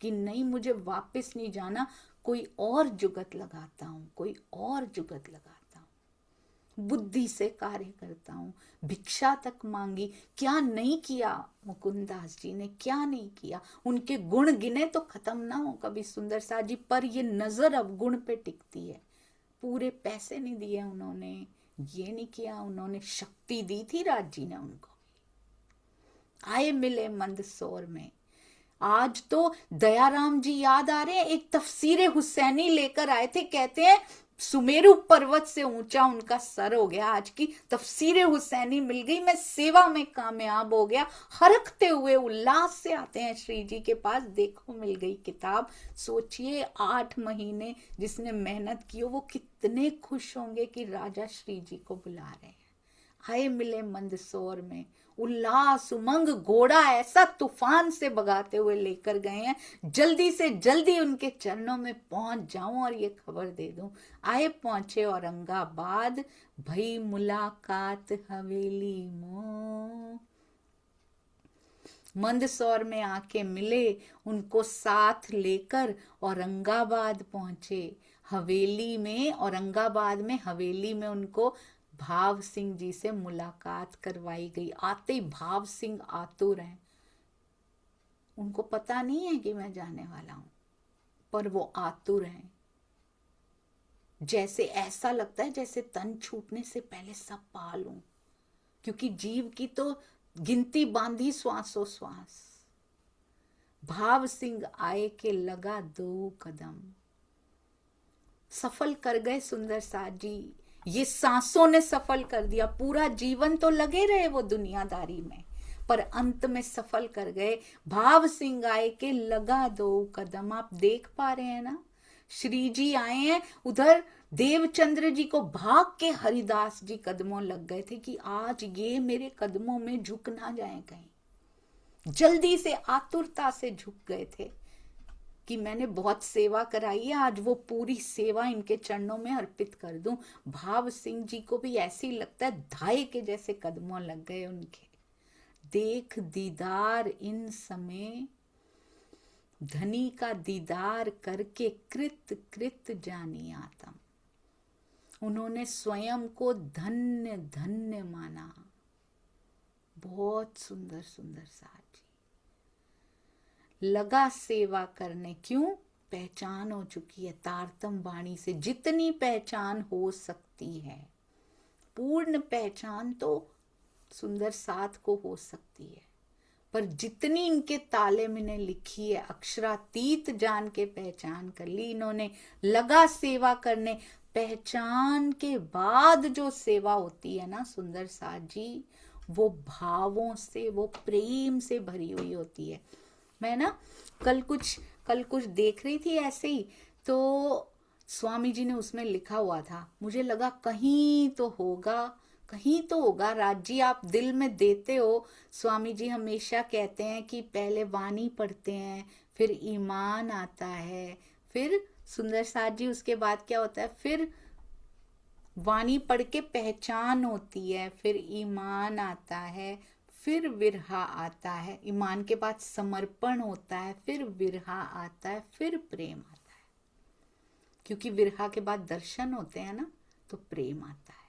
कि नहीं मुझे वापस नहीं जाना, कोई और जुगत लगाता हूं, कोई और जुगत लगाता हूं, बुद्धि से कार्य करता हूं। भिक्षा तक मांगी, क्या नहीं किया मुकुंदास जी ने, क्या नहीं किया। उनके गुण गिने तो खत्म ना हो कभी सुंदर सा जी, पर ये नजर अब गुण पे टिकती है। पूरे पैसे नहीं दिए उन्होंने, ये नहीं किया उन्होंने, शक्ति दी थी राज जी ने उनको। आए मिले मंदसौर में। आज तो दयाराम जी याद आ रहे हैं, एक तफसीरे हुसैनी लेकर आए थे। कहते हैं सुमेरु पर्वत से ऊंचा उनका सर हो गया। आज की तफसीरे हुसैनी मिल गई, मैं सेवा में कामयाब हो गया। हरकते हुए उल्लास से आते हैं श्री जी के पास, देखो मिल गई किताब। सोचिए 8 महीने जिसने मेहनत की हो, वो कितने खुश होंगे कि राजा श्री जी को बुला रहे हैं। आए मिले मंदसौर में, उल्लास उमंग, घोड़ा ऐसा तूफान से भगाते हुए लेकर गए हैं, जल्दी से जल्दी उनके चरणों में पहुंच जाऊं और ये खबर दे दूं। आए पहुंचे औरंगाबाद, भई मुलाकात हवेली मो। मंदसौर में आके मिले, उनको साथ लेकर औरंगाबाद पहुंचे। हवेली में, औरंगाबाद में हवेली में उनको भाव सिंह जी से मुलाकात करवाई गई। आते ही भाव सिंह आतुर हैं, उनको पता नहीं है कि मैं जाने वाला हूं, पर वो आतुर हैं। जैसे ऐसा लगता है जैसे तन छूटने से पहले सब पा लूं, क्योंकि जीव की तो गिनती बांधी श्वासों श्वास। भाव सिंह आए के लगा 2 कदम, सफल कर गए सुंदर साथ जी। ये सांसों ने सफल कर दिया, पूरा जीवन तो लगे रहे वो दुनियादारी में, पर अंत में सफल कर गए। भाव सिंह आए के लगा 2 कदम। आप देख पा रहे हैं ना, श्री जी आए हैं, उधर देवचंद्र जी को भाग के हरिदास जी कदमों लग गए थे कि आज ये मेरे कदमों में झुक ना जाए कहीं। जल्दी से आतुरता से झुक गए थे कि मैंने बहुत सेवा कराई है, आज वो पूरी सेवा इनके चरणों में अर्पित कर दूं। भाव सिंह जी को भी ऐसे ही लगता है धाये के जैसे कदमों लग गए उनके। देख दीदार इन समय, धनी का दीदार करके कृत कृत जानी आत्म। उन्होंने स्वयं को धन्य धन्य माना। बहुत सुंदर सुंदर साथ जी, लगा सेवा करने। क्यों? पहचान हो चुकी है तारतम वाणी से, जितनी पहचान हो सकती है। पूर्ण पहचान तो सुंदर साथ को हो सकती है, पर जितनी इनके ताले में ने लिखी है, अक्षरातीत जान के पहचान कर ली इन्होंने, लगा सेवा करने। पहचान के बाद जो सेवा होती है ना सुंदर साथ जी, वो भावों से, वो प्रेम से भरी हुई होती है। मैं ना कल कुछ देख रही थी ऐसे ही, तो स्वामी जी ने उसमें लिखा हुआ था, मुझे लगा कहीं तो होगा, कहीं तो होगा। राज जी आप दिल में देते हो। स्वामी जी हमेशा कहते हैं कि पहले वाणी पढ़ते हैं, फिर ईमान आता है, फिर सुंदर साथ जी उसके बाद क्या होता है, फिर वाणी पढ़ के पहचान होती है, फिर ईमान आता है, फिर विरहा आता है, ईमान के बाद समर्पण होता है, फिर विरहा आता है, फिर प्रेम आता है। क्योंकि विरहा के बाद दर्शन होते हैं ना, तो प्रेम आता है।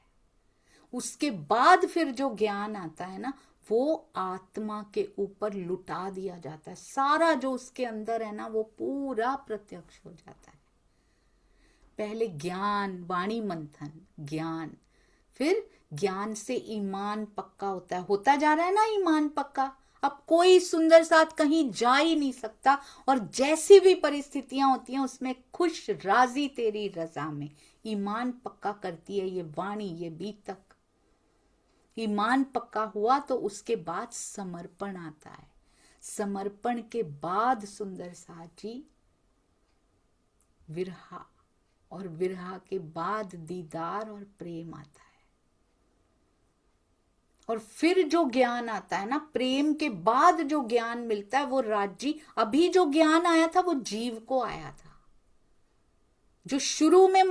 उसके बाद फिर जो ज्ञान आता है ना, वो आत्मा के ऊपर लुटा दिया जाता है। सारा जो उसके अंदर है ना, वो पूरा प्रत्यक्ष हो जाता है। पहले ज्ञान, वाणी मंथन, ज्ञान, फिर ज्ञान से ईमान पक्का होता है, होता जा रहा है ना ईमान पक्का। अब कोई सुंदर साथ कहीं जा ही नहीं सकता, और जैसी भी परिस्थितियां होती हैं उसमें खुश राजी तेरी रजा में। ईमान पक्का करती है ये वाणी, ये बीतक। ईमान पक्का हुआ तो उसके बाद समर्पण आता है। समर्पण के बाद सुंदर साथ जी विरहा, और विरहा के बाद दीदार और प्रेम आता है। और फिर जो ज्ञान आता है ना, प्रेम के बाद जो ज्ञान मिलता है वो राज्य, अभी जो ज्ञान आया था वो जीव को आया था। जो शुरू में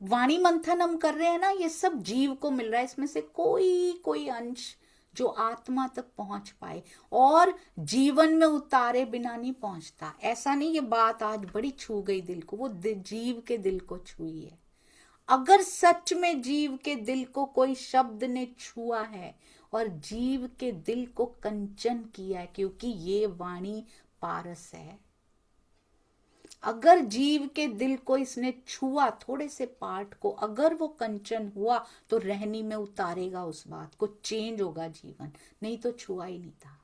वाणी मंथन हम कर रहे हैं ना, ये सब जीव को मिल रहा है। इसमें से कोई अंश जो आत्मा तक पहुंच पाए, और जीवन में उतारे बिना नहीं पहुंचता। ऐसा नहीं, ये बात आज बड़ी छू गई दिल को, वो जीव के दिल को छुई है। अगर सच में जीव के दिल को कोई शब्द ने छुआ है और जीव के दिल को कंचन किया है, क्योंकि ये वाणी पारस है। अगर जीव के दिल को इसने छुआ, थोड़े से पार्ट को, अगर वो कंचन हुआ तो रहनी में उतारेगा उस बात को, चेंज होगा जीवन, नहीं तो छुआ ही नहीं था।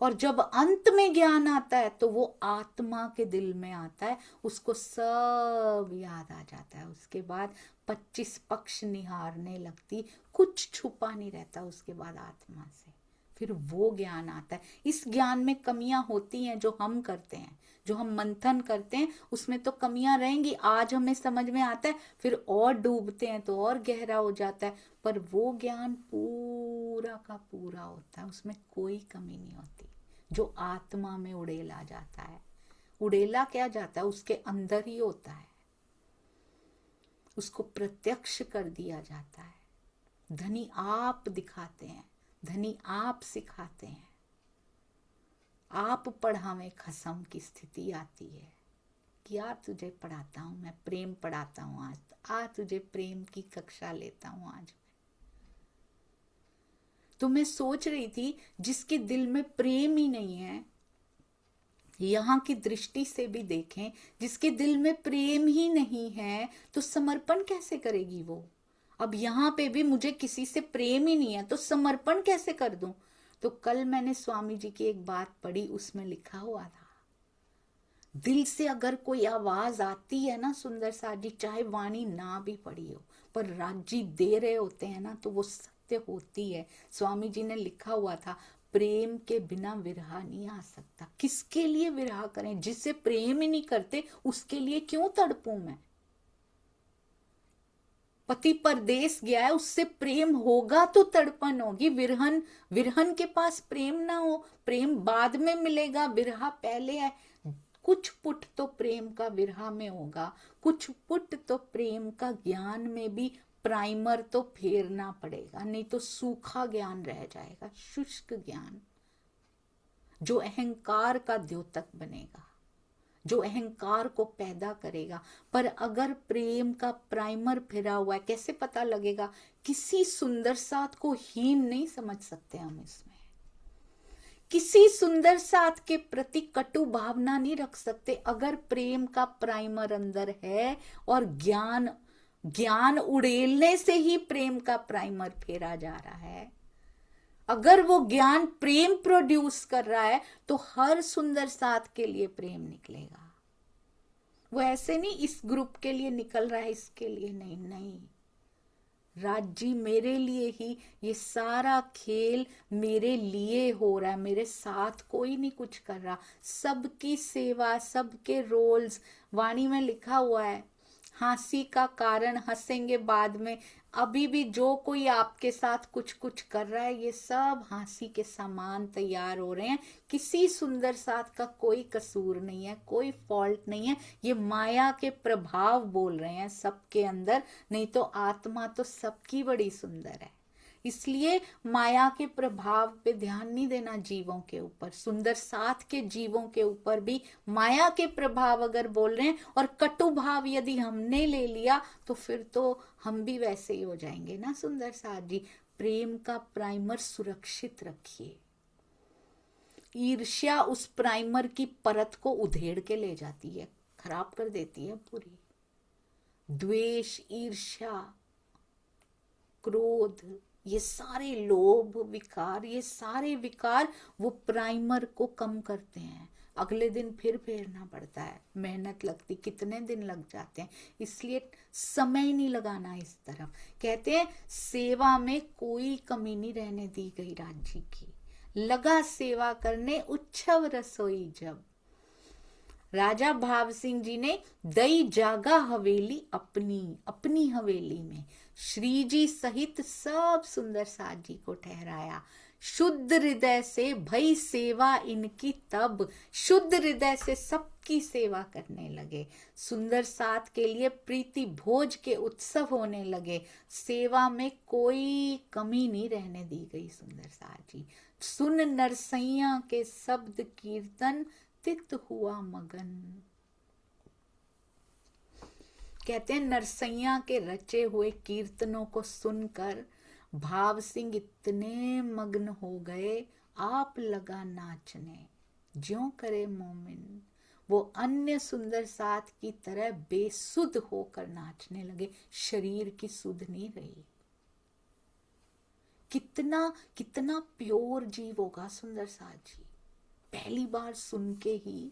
और जब अंत में ज्ञान आता है तो वो आत्मा के दिल में आता है, उसको सब याद आ जाता है। उसके बाद 25 पक्ष निहारने लगती, कुछ छुपा नहीं रहता उसके बाद आत्मा से। फिर वो ज्ञान आता है। इस ज्ञान में कमियां होती हैं जो हम करते हैं, जो हम मंथन करते हैं उसमें तो कमियां रहेंगी। आज हमें समझ में आता है, फिर और डूबते हैं तो और गहरा हो जाता है, पर वो ज्ञान पूरा का पूरा होता है, उसमें कोई कमी नहीं होती। जो आत्मा में उड़ेला जाता है, उड़ेला क्या जाता है, उसके अंदर ही होता है, उसको प्रत्यक्ष कर दिया जाता है। धनी आप दिखाते हैं, धनी आप सिखाते हैं, आप पढ़ावे खसम की स्थिति आती है कि यार तुझे पढ़ाता हूं मैं, प्रेम पढ़ाता हूं आज तुझे प्रेम की कक्षा लेता हूं आज। तो मैं सोच रही थी, जिसके दिल में प्रेम ही नहीं है, यहां की दृष्टि से भी देखें, जिसके दिल में प्रेम ही नहीं है तो समर्पण कैसे करेगी वो। अब यहां पे भी मुझे किसी से प्रेम ही नहीं है तो समर्पण कैसे कर दूं। तो कल मैंने स्वामी जी की एक बात पढ़ी, उसमें लिखा हुआ था, दिल से अगर कोई आवाज आती है ना सुंदर सा जी, चाहे वाणी ना भी पड़ी हो, पर राजी दे रहे होते हैं ना, तो वो सत्य होती है। स्वामी जी ने लिखा हुआ था, प्रेम के बिना विरहा नहीं आ सकता। किसके लिए विरहा करें, जिससे प्रेम ही नहीं करते उसके लिए क्यों तड़पूं मैं। पति परदेश गया है, उससे प्रेम होगा तो तड़पन होगी। विरहन, विरहन के पास प्रेम ना हो, प्रेम बाद में मिलेगा, विरहा पहले है। कुछ पुट तो प्रेम का विरहा में होगा, कुछ पुट तो प्रेम का ज्ञान में भी प्राइमर तो फेरना पड़ेगा, नहीं तो सूखा ज्ञान रह जाएगा, शुष्क ज्ञान जो अहंकार का द्योतक बनेगा, जो अहंकार को पैदा करेगा। पर अगर प्रेम का प्राइमर फिरा हुआ है, कैसे पता लगेगा। किसी सुंदर साथ को हीन नहीं समझ सकते हम इसमें, किसी सुंदर साथ के प्रति कटु भावना नहीं रख सकते, अगर प्रेम का प्राइमर अंदर है और ज्ञान ज्ञान उड़ेलने से ही प्रेम का प्राइमर फेरा जा रहा है। अगर वो ज्ञान प्रेम प्रोड्यूस कर रहा है तो हर सुंदर साथ के लिए प्रेम निकलेगा। वो ऐसे नहीं इस ग्रुप के लिए निकल रहा है, इसके लिए नहीं, नहीं। राज जी मेरे लिए ही ये सारा खेल मेरे लिए हो रहा है, मेरे साथ कोई नहीं कुछ कर रहा। सबकी सेवा, सबके रोल्स, वाणी में लिखा हुआ है हंसी का कारण हंसेंगे बाद में। अभी भी जो कोई आपके साथ कुछ कुछ कर रहा है, ये सब हंसी के सामान तैयार हो रहे हैं। किसी सुंदर साथ का कोई कसूर नहीं है, कोई फॉल्ट नहीं है। ये माया के प्रभाव बोल रहे हैं सबके अंदर, नहीं तो आत्मा तो सबकी बड़ी सुंदर है। इसलिए माया के प्रभाव पे ध्यान नहीं देना जीवों के ऊपर। सुंदर साथ के जीवों के ऊपर भी माया के प्रभाव अगर बोल रहे हैं और कटु भाव यदि हमने ले लिया तो फिर तो हम भी वैसे ही हो जाएंगे ना। सुंदर साथ जी, प्रेम का प्राइमर सुरक्षित रखिए। ईर्ष्या उस प्राइमर की परत को उधेड़ के ले जाती है, खराब कर देती है पूरी। द्वेष, ईर्ष्या, क्रोध, ये सारे लोभ विकार, ये सारे विकार वो प्राइमर को कम करते हैं। अगले दिन फिर फेरना पड़ता है, मेहनत लगती, कितने दिन लग जाते हैं। इसलिए समय नहीं लगाना इस तरफ। कहते हैं सेवा में कोई कमी नहीं रहने दी गई राज्य की, लगा सेवा करने उच्छव रसोई जब। राजा भाव सिंह जी ने दई जागा हवेली अपनी, अपनी हवेली में श्री जी सहित सब सुंदर साथ जी को ठहराया। शुद्ध हृदय से भई सेवा इनकी तब, शुद्ध हृदय से सबकी सेवा करने लगे। सुंदर साथ के लिए प्रीति भोज के उत्सव होने लगे। सेवा में कोई कमी नहीं रहने दी गई। सुंदर साथ जी सुन नरसैया के शब्द कीर्तन, तित हुआ मगन। कहते हैं नरसैया के रचे हुए कीर्तनों को सुनकर भाव सिंह इतने मग्न हो गए, आप लगा नाचने ज्यों करे मोमिन। वो अन्य सुंदर साथ की तरह बेसुध होकर नाचने लगे। शरीर की सुध नहीं रही। कितना कितना प्योर जीव होगा सुंदर साथ जी। पहली बार सुन के ही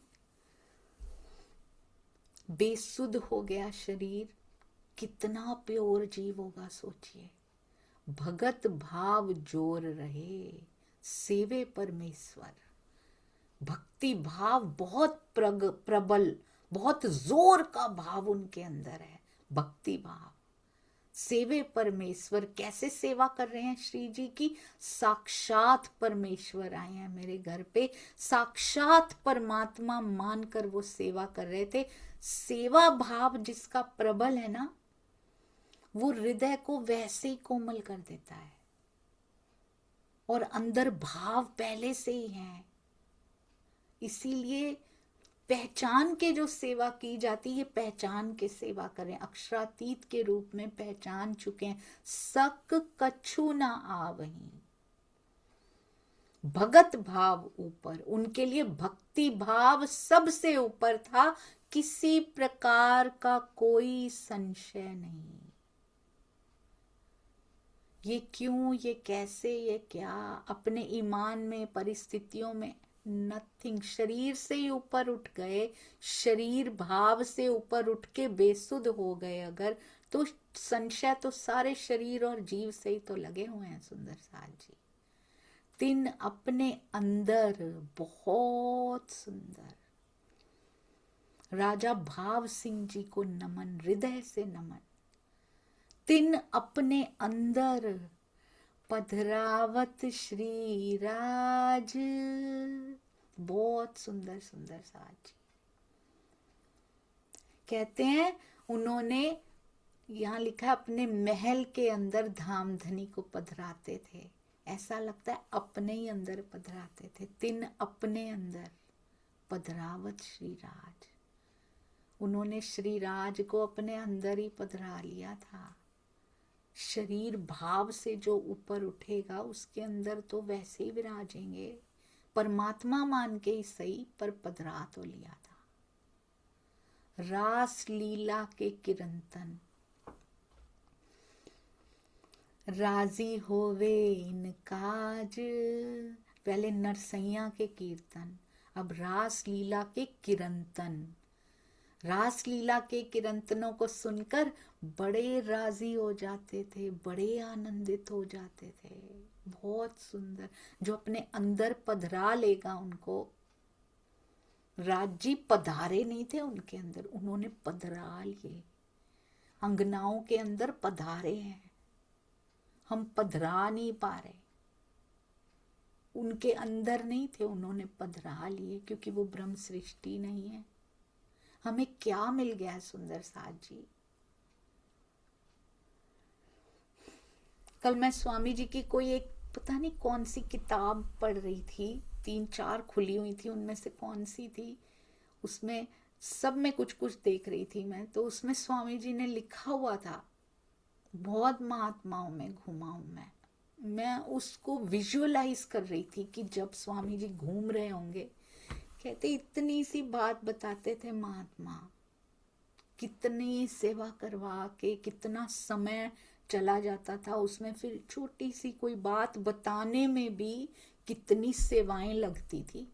बेसुध हो गया शरीर। कितना प्योर जीव होगा सोचिए। भगत भाव जोर रहे, सेवे परमेश्वर। भक्ति भाव बहुत प्रबल, बहुत जोर का भाव उनके अंदर है। भक्ति भाव, सेवे परमेश्वर। कैसे सेवा कर रहे हैं श्री जी की? साक्षात परमेश्वर आए हैं मेरे घर पे, साक्षात परमात्मा मानकर वो सेवा कर रहे थे। सेवा भाव जिसका प्रबल है ना, वो हृदय को वैसे ही कोमल कर देता है। और अंदर भाव पहले से ही है। इसीलिए पहचान के जो सेवा की जाती है, पहचान के सेवा करें। अक्षरातीत के रूप में पहचान चुके हैं। सक कछु ना आवहीं। भगत भाव ऊपर, उनके लिए भक्ति भाव सबसे ऊपर था। किसी प्रकार का कोई संशय नहीं। ये क्यों, ये कैसे, ये क्या, अपने ईमान में, परिस्थितियों में नथिंग। शरीर से ही ऊपर उठ गए, शरीर भाव से ऊपर उठ के बेसुध हो गए अगर, तो संशय तो सारे शरीर और जीव से ही तो लगे हुए हैं। सुंदर साथ जी तिन अपने अंदर बहुत सुंदर। राजा भाव सिंह जी को नमन, हृदय से नमन। तिन अपने अंदर पधरावत श्री राज। बहुत सुंदर सुंदर साथ जी। कहते हैं उन्होंने, यहाँ लिखा है, अपने महल के अंदर धाम धनी को पधराते थे। ऐसा लगता है अपने ही अंदर पधराते थे। तिन अपने अंदर पधरावत श्री राज। उन्होंने श्री राज को अपने अंदर ही पधरा लिया था। शरीर भाव से जो ऊपर उठेगा उसके अंदर तो वैसे ही विराजेंगे। परमात्मा मान के ही सही, पर पधरा तो लिया था। रास लीला के किरंतन, राजी होवे इन काज। पहले नरसैया के कीर्तन, अब रास लीला के किरंतन। रास लीला के किरंतनों को सुनकर बड़े राजी हो जाते थे, बड़े आनंदित हो जाते थे। बहुत सुंदर। जो अपने अंदर पधरा लेगा उनको, राजी पधारे नहीं थे उनके अंदर, उन्होंने पधरा लिए। अंगनाओं के अंदर पधारे हैं, हम पधरा नहीं पा रहे। उनके अंदर नहीं थे, उन्होंने पधरा लिए, क्योंकि वो ब्रह्म सृष्टि नहीं है। हमें क्या मिल गया है सुंदर साथ जी। कल मैं स्वामी जी की कोई एक पता नहीं कौन सी किताब पढ़ रही थी, 3-4 खुली हुई थी, उनमें से कौन सी थी, उसमें सब में कुछ कुछ देख रही थी मैं, तो उसमें स्वामी जी ने लिखा हुआ था, बहुत महात्माओं में घूमा हूं मैं उसको विजुअलाइज कर रही थी कि जब स्वामी जी घूम रहे होंगे, कहते इतनी सी बात बताते थे महात्मा, कितनी सेवा करवा के कितना समय चला जाता था उसमें, फिर छोटी सी कोई बात बताने में भी कितनी सेवाएं लगती थी,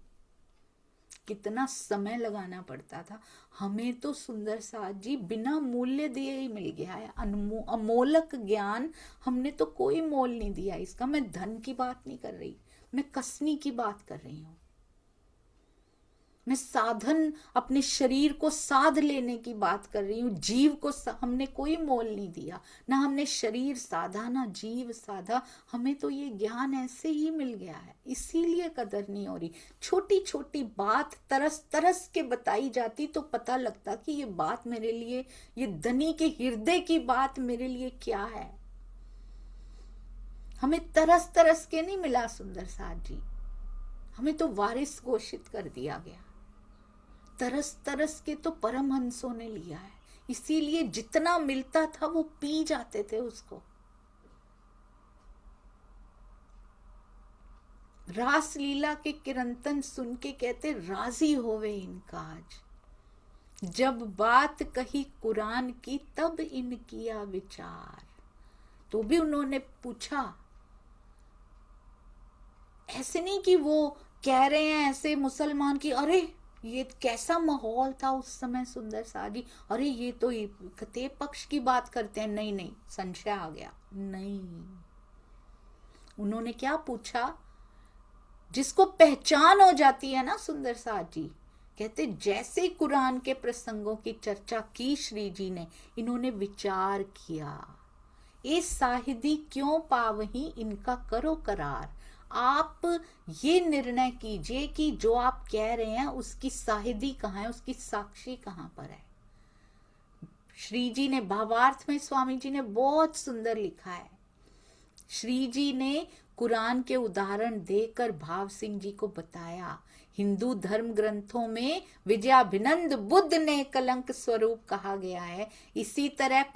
कितना समय लगाना पड़ता था। हमें तो सुंदर साथ जी बिना मूल्य दिए ही मिल गया है, अमोलक ज्ञान। हमने तो कोई मोल नहीं दिया इसका। मैं धन की बात नहीं कर रही, मैं कसनी की बात कर रही हूँ। मैं साधन, अपने शरीर को साध लेने की बात कर रही हूँ। जीव को हमने कोई मोल नहीं दिया, ना हमने शरीर साधा ना जीव साधा। हमें तो ये ज्ञान ऐसे ही मिल गया है, इसीलिए कदर नहीं हो रही। छोटी छोटी बात तरस तरस के बताई जाती तो पता लगता कि ये बात मेरे लिए, ये धनी के हृदय की बात मेरे लिए क्या है। हमें तरस तरस के नहीं मिला सुंदर साथ जी, हमें तो वारिस घोषित कर दिया गया। तरस तरस के तो परमहंसों ने लिया है, इसीलिए जितना मिलता था वो पी जाते थे उसको। रास लीला के किरंतन सुन के कहते राजी होवे इनका आज। जब बात कही कुरान की तब इन किया विचार। तो भी उन्होंने पूछा, ऐसे नहीं कि वो कह रहे हैं ऐसे मुसलमान की, अरे ये कैसा माहौल था उस समय सुंदर साजी, अरे ये तो कते पक्ष की बात करते हैं। नहीं नहीं, संशय आ गया। नहीं, उन्होंने क्या पूछा, जिसको पहचान हो जाती है ना सुंदर साजी, कहते जैसे कुरान के प्रसंगों की चर्चा की श्री जी ने, इन्होंने विचार किया, ये साहिदी क्यों पावही इनका करो करार। आप ये निर्णय कीजिए कि जो आप कह रहे हैं उसकी साहिदी कहाँ है, उसकी साक्षी कहाँ पर है। श्री जी ने भावार्थ में स्वामी जी ने बहुत सुंदर लिखा है। श्री जी ने कुरान के उदाहरण देकर भाव सिंह जी को बताया, हिंदू धर्म ग्रंथों में विजयाभिनंद बुद्ध ने कलंक स्वरूप कहा गया है, इसी तरह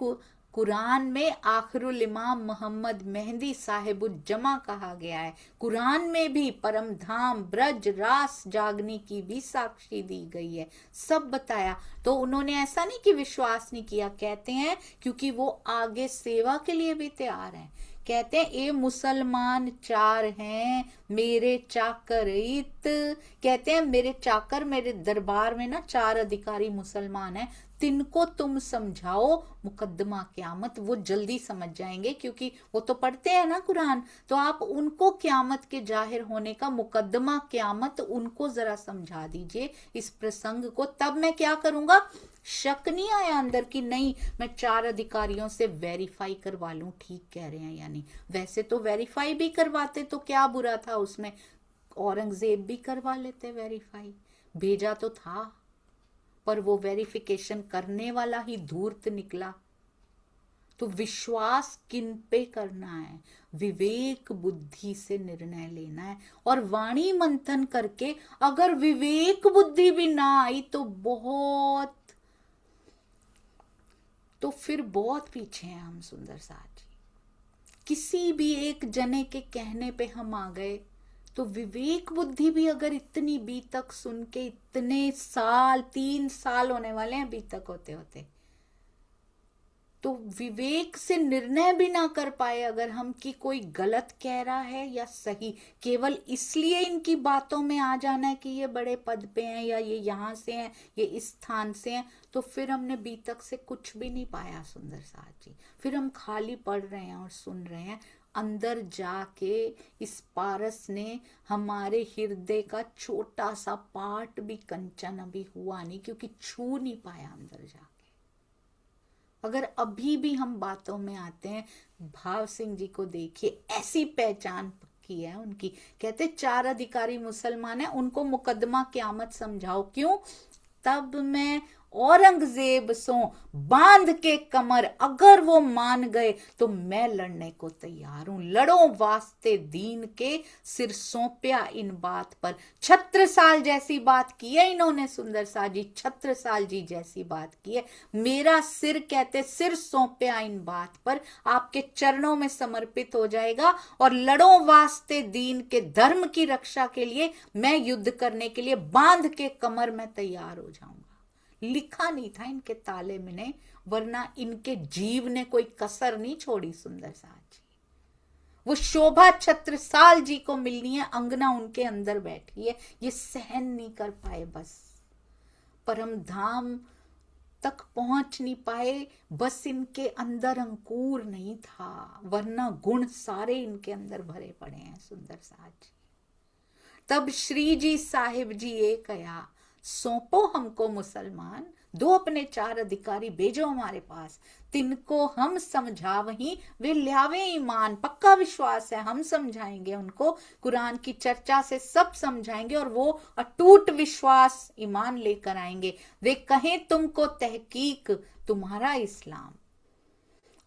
कुरान में आखिरुल इमाम मोहम्मद मेहंदी साहिबुज्जमा कहा गया है। कुरान में भी परम धाम ब्रज रास जागनी की भी साक्षी दी गई है, सब बताया। तो उन्होंने ऐसा नहीं कि विश्वास नहीं किया, कहते हैं क्योंकि वो आगे सेवा के लिए भी तैयार हैं। कहते हैं ये मुसलमान 4 हैं मेरे चाकर इत, कहते हैं मेरे चाकर, मेरे दरबार में ना 4 अधिकारी मुसलमान हैं, तिनको तुम समझाओ मुकद्दमा क्यामत। वो जल्दी समझ जाएंगे क्योंकि वो तो पढ़ते हैं ना कुरान, तो आप उनको क्यामत के जाहिर होने का मुकद्दमा क्यामत उनको जरा समझा दीजिए इस प्रसंग को, तब मैं क्या करूंगा, शक नहीं आया अंदर कि नहीं मैं 4 अधिकारियों से वेरीफाई करवा लूं ठीक कह रहे हैं या नहीं। वैसे तो वेरीफाई भी करवाते तो क्या बुरा था उसमें, औरंगजेब भी करवा लेते वेरीफाई, भेजा तो था, पर वो वेरिफिकेशन करने वाला ही धूर्त निकला। तो विश्वास किन पे करना है, विवेक बुद्धि से निर्णय लेना है। और वाणी मंथन करके अगर विवेक बुद्धि भी ना आई तो फिर बहुत पीछे हैं हम सुंदर साथ जी। किसी भी एक जने के कहने पे हम आ गए तो विवेक बुद्धि भी अगर इतनी बीतक सुन के, इतने साल 3 साल होने वाले हैं बीतक होते होते, तो विवेक से निर्णय भी ना कर पाए अगर हम कि कोई गलत कह रहा है या सही, केवल इसलिए इनकी बातों में आ जाना है कि ये बड़े पद पे हैं या ये यहाँ से हैं, ये इस स्थान से हैं, तो फिर हमने बी तक से कुछ भी नहीं पाया सुंदर साथ जी। फिर हम खाली पढ़ रहे हैं और सुन रहे हैं। अंदर जाके इस पारस ने हमारे हृदय का छोटा सा पार्ट भी कंचन अभी हुआ नहीं, क्योंकि छू नहीं पाया अंदर जाके। अगर अभी भी हम बातों में आते हैं, भाव सिंह जी को देखिए, ऐसी पहचान की है उनकी। कहते 4 अधिकारी मुसलमान है, उनको मुकदमा क़यामत समझाओ, क्यों? तब मैं औरंगजेब सो बांध के कमर, अगर वो मान गए तो मैं लड़ने को तैयार हूं। लड़ो वास्ते दीन के, सिर सौंपया इन बात पर। छत्रसाल जैसी बात की है इन्होंने सुंदर सा जी, छत्रसाल जी जैसी बात की है। मेरा सिर, कहते सिर सौंपया इन बात पर, आपके चरणों में समर्पित हो जाएगा। और लड़ो वास्ते दीन के, धर्म की रक्षा के लिए, मैं युद्ध करने के लिए बांध के कमर में तैयार हो जाऊंगा। लिखा नहीं था इनके ताले में ने, वरना इनके जीव ने कोई कसर नहीं छोड़ी सुंदर साज जी। वो शोभा छत्रसाल जी को मिलनी है, अंगना उनके अंदर बैठी है, ये सहन नहीं कर पाए, बस परम धाम तक पहुंच नहीं पाए, बस इनके अंदर अंकुर नहीं था, वरना गुण सारे इनके अंदर भरे पड़े हैं सुंदर साज जी। तब श्री जी साहिब जी ये कहा, सौंपो हमको मुसलमान, 2 अपने 4 अधिकारी भेजो हमारे पास, तिनको हम समझावहीं, वे ल्यावे ईमान। पक्का विश्वास है, हम समझाएंगे उनको, कुरान की चर्चा से सब समझाएंगे और वो अटूट विश्वास ईमान लेकर आएंगे। वे कहें तुमको तहकीक तुम्हारा इस्लाम,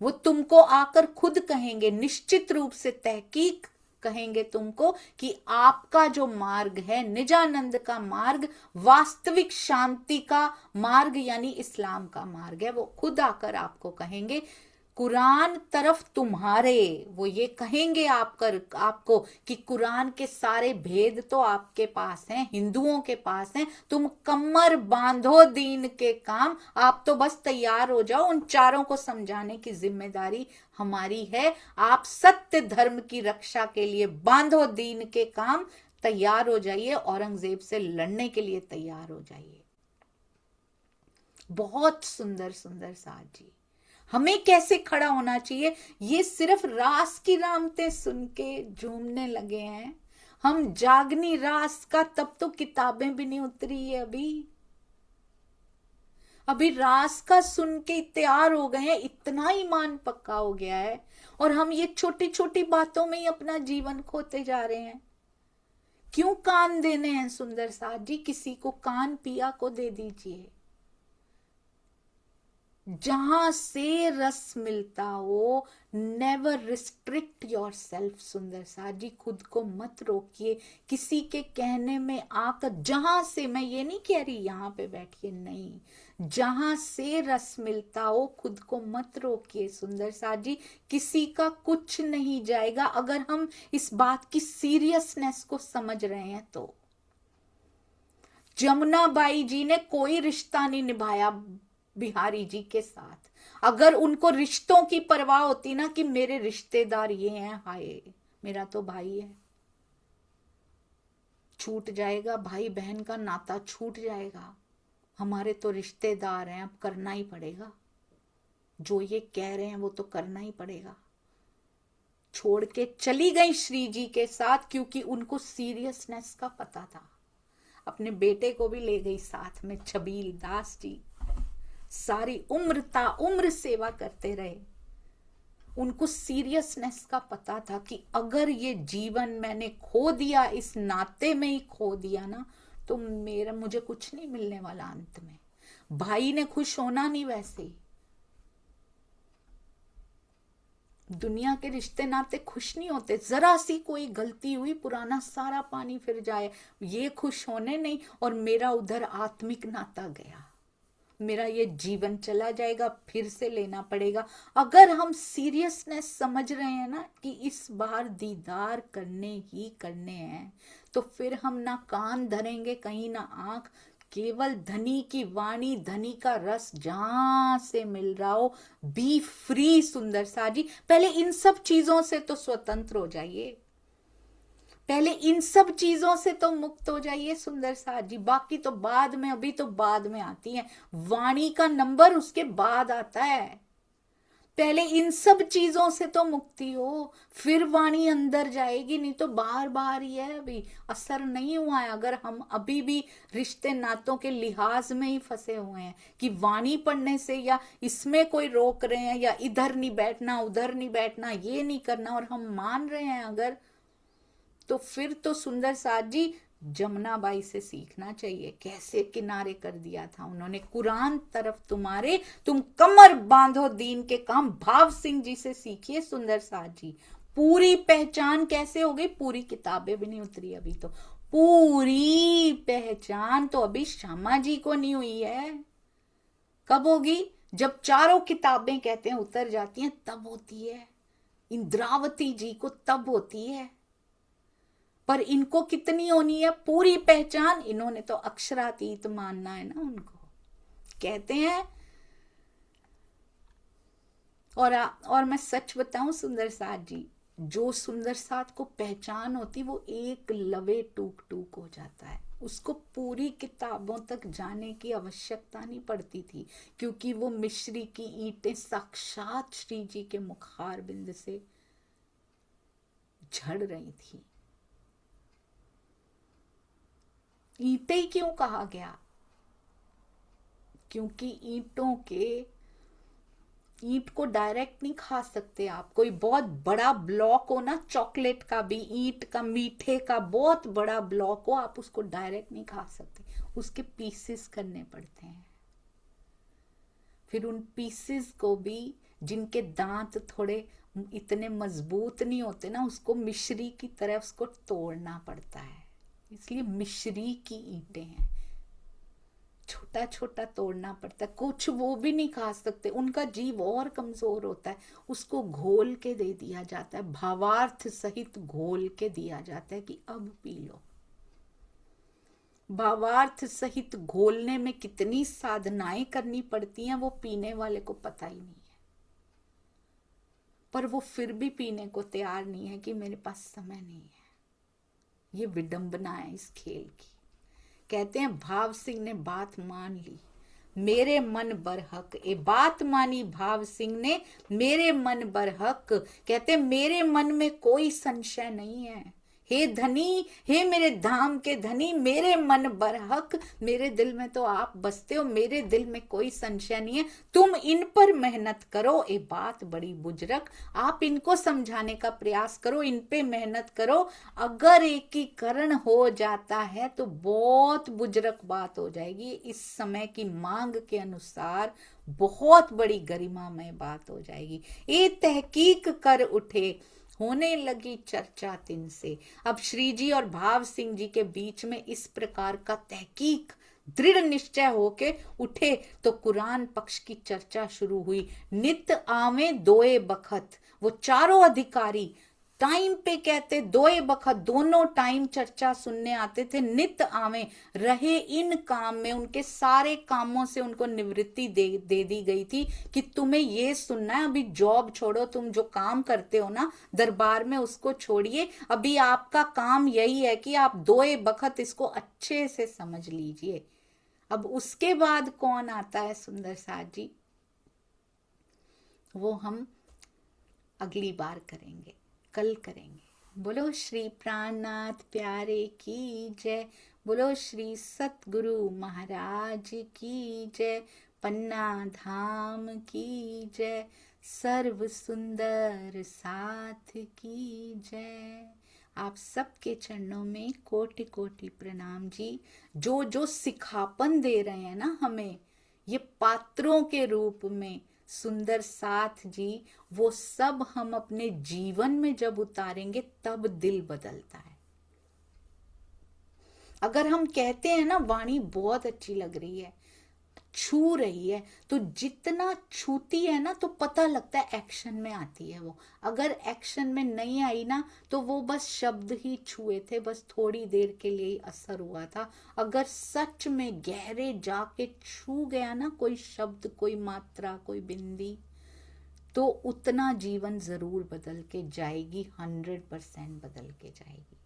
वो तुमको आकर खुद कहेंगे, निश्चित रूप से तहकीक कहेंगे तुमको कि आपका जो मार्ग है, निजानंद का मार्ग, वास्तविक शांति का मार्ग यानी इस्लाम का मार्ग है, वो खुद आकर आपको कहेंगे। कुरान तरफ तुम्हारे, वो ये कहेंगे आपको कि कुरान के सारे भेद तो आपके पास हैं, हिंदुओं के पास हैं, तुम कमर बांधो दीन के काम, आप तो बस तैयार हो जाओ, उन 4 को समझाने की जिम्मेदारी हमारी है। आप सत्य धर्म की रक्षा के लिए बांधो दीन के काम, तैयार हो जाइए, औरंगजेब से लड़ने के लिए तैयार हो जाइए। बहुत सुंदर सुंदर साथ जी, हमें कैसे खड़ा होना चाहिए, ये सिर्फ रास की रामते सुन के झूमने लगे हैं हम। जागनी रास का तब तो किताबें भी नहीं उतरी है, अभी रास का सुन के तैयार हो गए हैं, इतना ईमान पक्का हो गया है, और हम ये छोटी छोटी बातों में ही अपना जीवन खोते जा रहे हैं। क्यों कान देने हैं सुंदर साथ जी, किसी को कान पिया को दे दीजिए। जहां से रस मिलता हो, नेवर रिस्ट्रिक्ट योर सेल्फ सुंदर साथ जी, खुद को मत रोकिए किसी के कहने में आकर। जहां से, मैं ये नहीं कह रही यहां पे बैठिए, नहीं, जहां से रस मिलता हो खुद को मत रोकिए सुंदर साथ जी, किसी का कुछ नहीं जाएगा अगर हम इस बात की सीरियसनेस को समझ रहे हैं तो। जमुनाबाई जी ने कोई रिश्ता नहीं निभाया बिहारी जी के साथ। अगर उनको रिश्तों की परवाह होती ना कि मेरे रिश्तेदार ये हैं, हाय मेरा तो भाई है, छूट जाएगा, भाई बहन का नाता छूट जाएगा, हमारे तो रिश्तेदार हैं, अब करना ही पड़ेगा, जो ये कह रहे हैं वो तो करना ही पड़ेगा। छोड़ के चली गई श्री जी के साथ, क्योंकि उनको सीरियसनेस का पता था। अपने बेटे को भी ले गई साथ में, छबील दास जी, सारी उम्र सेवा करते रहे। उनको सीरियसनेस का पता था कि अगर ये जीवन मैंने खो दिया, इस नाते में ही खो दिया ना, तो मुझे कुछ नहीं मिलने वाला अंत में। भाई ने खुश होना नहीं, वैसे ही दुनिया के रिश्ते नाते खुश नहीं होते। जरा सी कोई गलती हुई, पुराना सारा पानी फिर जाए, ये खुश होने नहीं, और मेरा उधर आत्मिक नाता गया, मेरा ये जीवन चला जाएगा, फिर से लेना पड़ेगा। अगर हम सीरियसनेस समझ रहे हैं ना कि इस बार दीदार करने ही करने हैं, तो फिर हम ना कान धरेंगे कहीं, ना आंख, केवल धनी की वाणी, धनी का रस जहां से मिल रहा हो, बी फ्री सुंदर सा जी। पहले इन सब चीजों से तो स्वतंत्र हो जाइए, पहले इन सब चीजों से तो मुक्त हो जाइए सुंदर सा जी। बाकी तो बाद में, अभी तो बाद में आती है, वाणी का नंबर उसके बाद आता है। पहले इन सब चीजों से तो मुक्ति हो, फिर वाणी अंदर जाएगी, नहीं तो बाहर बाहर ही है, अभी असर नहीं हुआ है। अगर हम अभी भी रिश्ते नातों के लिहाज में ही फंसे हुए हैं कि वाणी पढ़ने से या इसमें कोई रोक रहे हैं, या इधर नहीं बैठना, उधर नहीं बैठना, ये नहीं करना, और हम मान रहे हैं अगर, तो फिर तो सुंदर साथ जी जमुना बाई से सीखना चाहिए, कैसे किनारे कर दिया था उन्होंने कुरान तरफ तुम्हारे, तुम कमर बांधो दीन के काम। भाव सिंह जी से सीखिए सुंदर साथ जी। पूरी पहचान कैसे हो गई, पूरी किताबें भी नहीं उतरी अभी तो, पूरी पहचान तो अभी श्यामा जी को नहीं हुई है। कब होगी, जब चारों किताबें कहते हैं उतर जाती हैं, तब होती है। इंद्रावती जी को तब होती है, पर इनको कितनी होनी है पूरी पहचान। इन्होंने तो अक्षरातीत मानना है ना उनको, कहते हैं। और मैं सच बताऊं सुंदर साथ जी, जो सुंदर साथ को पहचान होती वो एक लवे टूक टूक हो जाता है, उसको पूरी किताबों तक जाने की आवश्यकता नहीं पड़ती थी, क्योंकि वो मिश्री की ईंटें साक्षात श्री जी के मुखार बिंद से झड़ रही थी। ईंटें ही क्यों कहा गया, क्योंकि ईंट को डायरेक्ट नहीं खा सकते आप। कोई बहुत बड़ा ब्लॉक हो ना, चॉकलेट का भी, ईंट का, मीठे का बहुत बड़ा ब्लॉक हो, आप उसको डायरेक्ट नहीं खा सकते, उसके पीसेस करने पड़ते हैं। फिर उन पीसेस को भी, जिनके दांत थोड़े इतने मजबूत नहीं होते ना, उसको मिश्री की तरह उसको तोड़ना पड़ता है। इसलिए मिश्री की ईंटें हैं, छोटा छोटा तोड़ना पड़ता है। कुछ वो भी नहीं खा सकते, उनका जीव और कमजोर होता है, उसको घोल के दे दिया जाता है, भावार्थ सहित घोल के दिया जाता है कि अब पी लो। भावार्थ सहित घोलने में कितनी साधनाएं करनी पड़ती हैं, वो पीने वाले को पता ही नहीं है, पर वो फिर भी पीने को तैयार नहीं है कि मेरे पास समय नहीं है। ये विडंबना है इस खेल की। कहते हैं भाव सिंह ने बात मान ली, मेरे मन बरहक, ए बात मानी भाव सिंह ने, मेरे मन बरहक। कहते मेरे मन में कोई संशय नहीं है, हे धनी, हे मेरे धाम के धनी, मेरे मन बरहक, मेरे दिल में तो आप बसते हो, मेरे दिल में कोई संशय नहीं है। तुम इन पर मेहनत करो, ये बात बड़ी बुजुर्ग, आप इनको समझाने का प्रयास करो, इन पे मेहनत करो। अगर एकीकरण हो जाता है तो बहुत बुजुर्ग बात हो जाएगी, इस समय की मांग के अनुसार बहुत बड़ी गरिमामय बात हो जाएगी। ये तहकीक कर उठे, होने लगी चर्चा तिन से। अब श्री जी और भाव सिंह जी के बीच में इस प्रकार का तहकीक दृढ़ निश्चय होके उठे तो कुरान पक्ष की चर्चा शुरू हुई। नित आवे दोए बखत, वो चारों अधिकारी टाइम पे कहते दोए बखत, दोनों टाइम चर्चा सुनने आते थे। नित आवे, रहे इन काम में, उनके सारे कामों से उनको निवृत्ति दे दी गई थी कि तुम्हें ये सुनना है, अभी जॉब छोड़ो, तुम जो काम करते हो ना दरबार में उसको छोड़िए, अभी आपका काम यही है कि आप दोए बखत इसको अच्छे से समझ लीजिए। अब उसके बाद कौन आता है सुंदर साथ जी, वो हम अगली बार करेंगे, कल करेंगे। बोलो श्री प्राणनाथ प्यारे की जय, बोलो श्री सतगुरु महाराज की जय, पन्ना धाम की जय, सर्व सुंदर साथ की जय। आप सबके चरणों में कोटि कोटि प्रणाम जी। जो जो सिखापन दे रहे हैं ना हमें, ये पात्रों के रूप में सुंदर साथ जी, वो सब हम अपने जीवन में जब उतारेंगे तब दिल बदलता है। अगर हम कहते हैं ना वाणी बहुत अच्छी लग रही है, छू रही है, तो जितना छूती है ना तो पता लगता है एक्शन में आती है वो। अगर एक्शन में नहीं आई ना तो वो बस शब्द ही छुए थे, बस थोड़ी देर के लिए ही असर हुआ था। अगर सच में गहरे जाके छू गया ना कोई शब्द, कोई मात्रा, कोई बिंदी, तो उतना जीवन जरूर बदल के जाएगी, 100% बदल के जाएगी।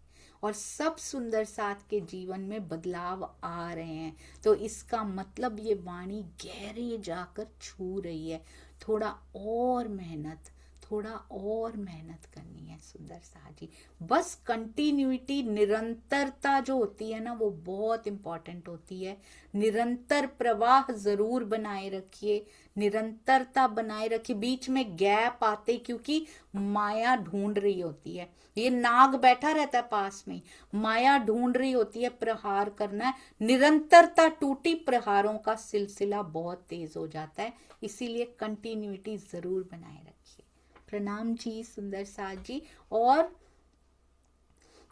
और सब सुंदर साथ के जीवन में बदलाव आ रहे हैं, तो इसका मतलब ये वाणी गहरे जाकर छू रही है। थोड़ा और मेहनत, थोड़ा और मेहनत करनी है सुंदर साथ जी। बस कंटिन्यूटी, निरंतरता जो होती है ना वो बहुत इंपॉर्टेंट होती है। निरंतर प्रवाह जरूर बनाए रखिए, निरंतरता बनाए रखिए। बीच में गैप आते क्योंकि माया ढूंढ रही होती है, ये नाग बैठा रहता है पास में, माया ढूंढ रही होती है प्रहार करना है। निरंतरता टूटी, प्रहारों का सिलसिला बहुत तेज हो जाता है। इसीलिए कंटिन्यूटी जरूर बनाए रखिए। प्रणाम जी सुंदर साथ जी। और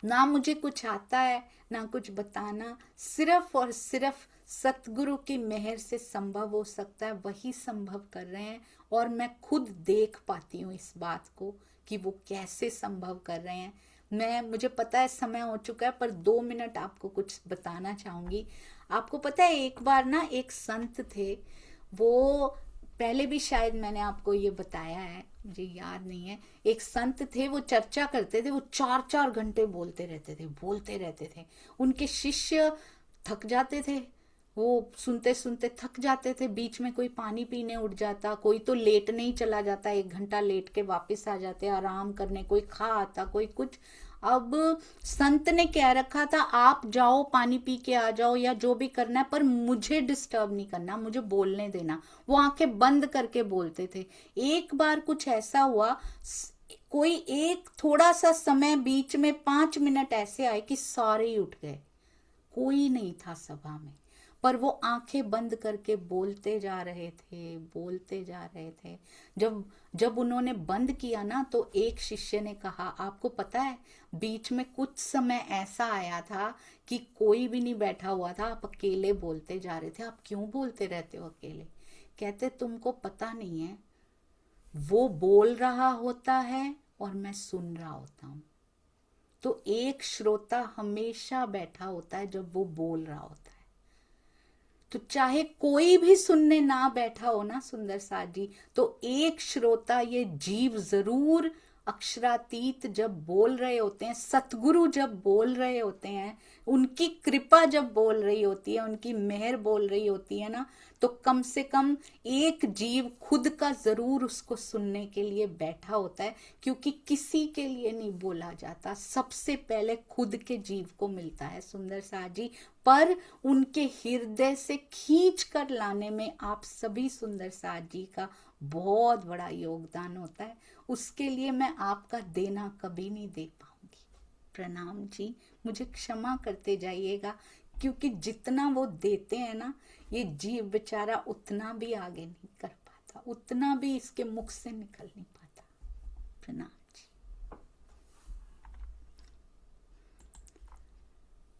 ना मुझे कुछ आता है ना कुछ बताना, सिर्फ और सिर्फ सतगुरु की मेहर से संभव हो सकता है, वही संभव कर रहे हैं। और मैं खुद देख पाती हूँ इस बात को कि वो कैसे संभव कर रहे हैं। मुझे पता है समय हो चुका है, पर 2 मिनट आपको कुछ बताना चाहूंगी। आपको पता है एक बार ना एक संत थे, वो पहले भी शायद मैंने आपको ये बताया है, मुझे याद नहीं है। एक संत थे, वो चर्चा करते थे, वो 4-4 घंटे बोलते रहते थे, बोलते रहते थे। उनके शिष्य थक जाते थे, वो सुनते सुनते थक जाते थे। बीच में कोई पानी पीने उठ जाता, कोई तो लेटने ही चला जाता, 1 घंटा लेट के वापस आ जाते आराम करने, कोई खा आता, कोई कुछ। अब संत ने कह रखा था आप जाओ पानी पी के आ जाओ या जो भी करना है, पर मुझे डिस्टर्ब नहीं करना, मुझे बोलने देना। वो आंखें बंद करके बोलते थे। एक बार कुछ ऐसा हुआ, कोई एक थोड़ा सा समय बीच में 5 मिनट ऐसे आए कि सारे ही उठ गए, कोई नहीं था सभा में, पर वो आंखें बंद करके बोलते जा रहे थे, बोलते जा रहे थे। जब जब उन्होंने बंद किया ना तो एक शिष्य ने कहा आपको पता है बीच में कुछ समय ऐसा आया था कि कोई भी नहीं बैठा हुआ था, आप अकेले बोलते जा रहे थे, आप क्यों बोलते रहते हो अकेले? कहते तुमको पता नहीं है, वो बोल रहा होता है और मैं सुन रहा होता हूँ। तो एक श्रोता हमेशा बैठा होता है जब वो बोल रहा होता है। तो चाहे कोई भी सुनने ना बैठा हो ना सुंदर साथ जी, तो एक श्रोता ये जीव जरूर अक्षरातीत जब बोल रहे होते हैं, सतगुरु जब बोल रहे होते हैं, उनकी कृपा जब बोल रही होती है, उनकी मेहर बोल रही होती है ना, तो कम से कम एक जीव खुद का जरूर उसको सुनने के लिए बैठा होता है। क्योंकि किसी के लिए नहीं बोला जाता, सबसे पहले खुद के जीव को मिलता है सुंदर साथ जी। पर उनके हृदय से खींच कर लाने में आप सभी सुंदर साथ जी का बहुत बड़ा योगदान होता है। उसके लिए मैं आपका देना कभी नहीं दे पाऊंगी। प्रणाम जी, मुझे क्षमा करते जाइएगा, क्योंकि जितना वो देते हैं ना, ये जीव बेचारा उतना भी आगे नहीं कर पाता, उतना भी इसके मुख से निकल नहीं पाता। प्रणाम।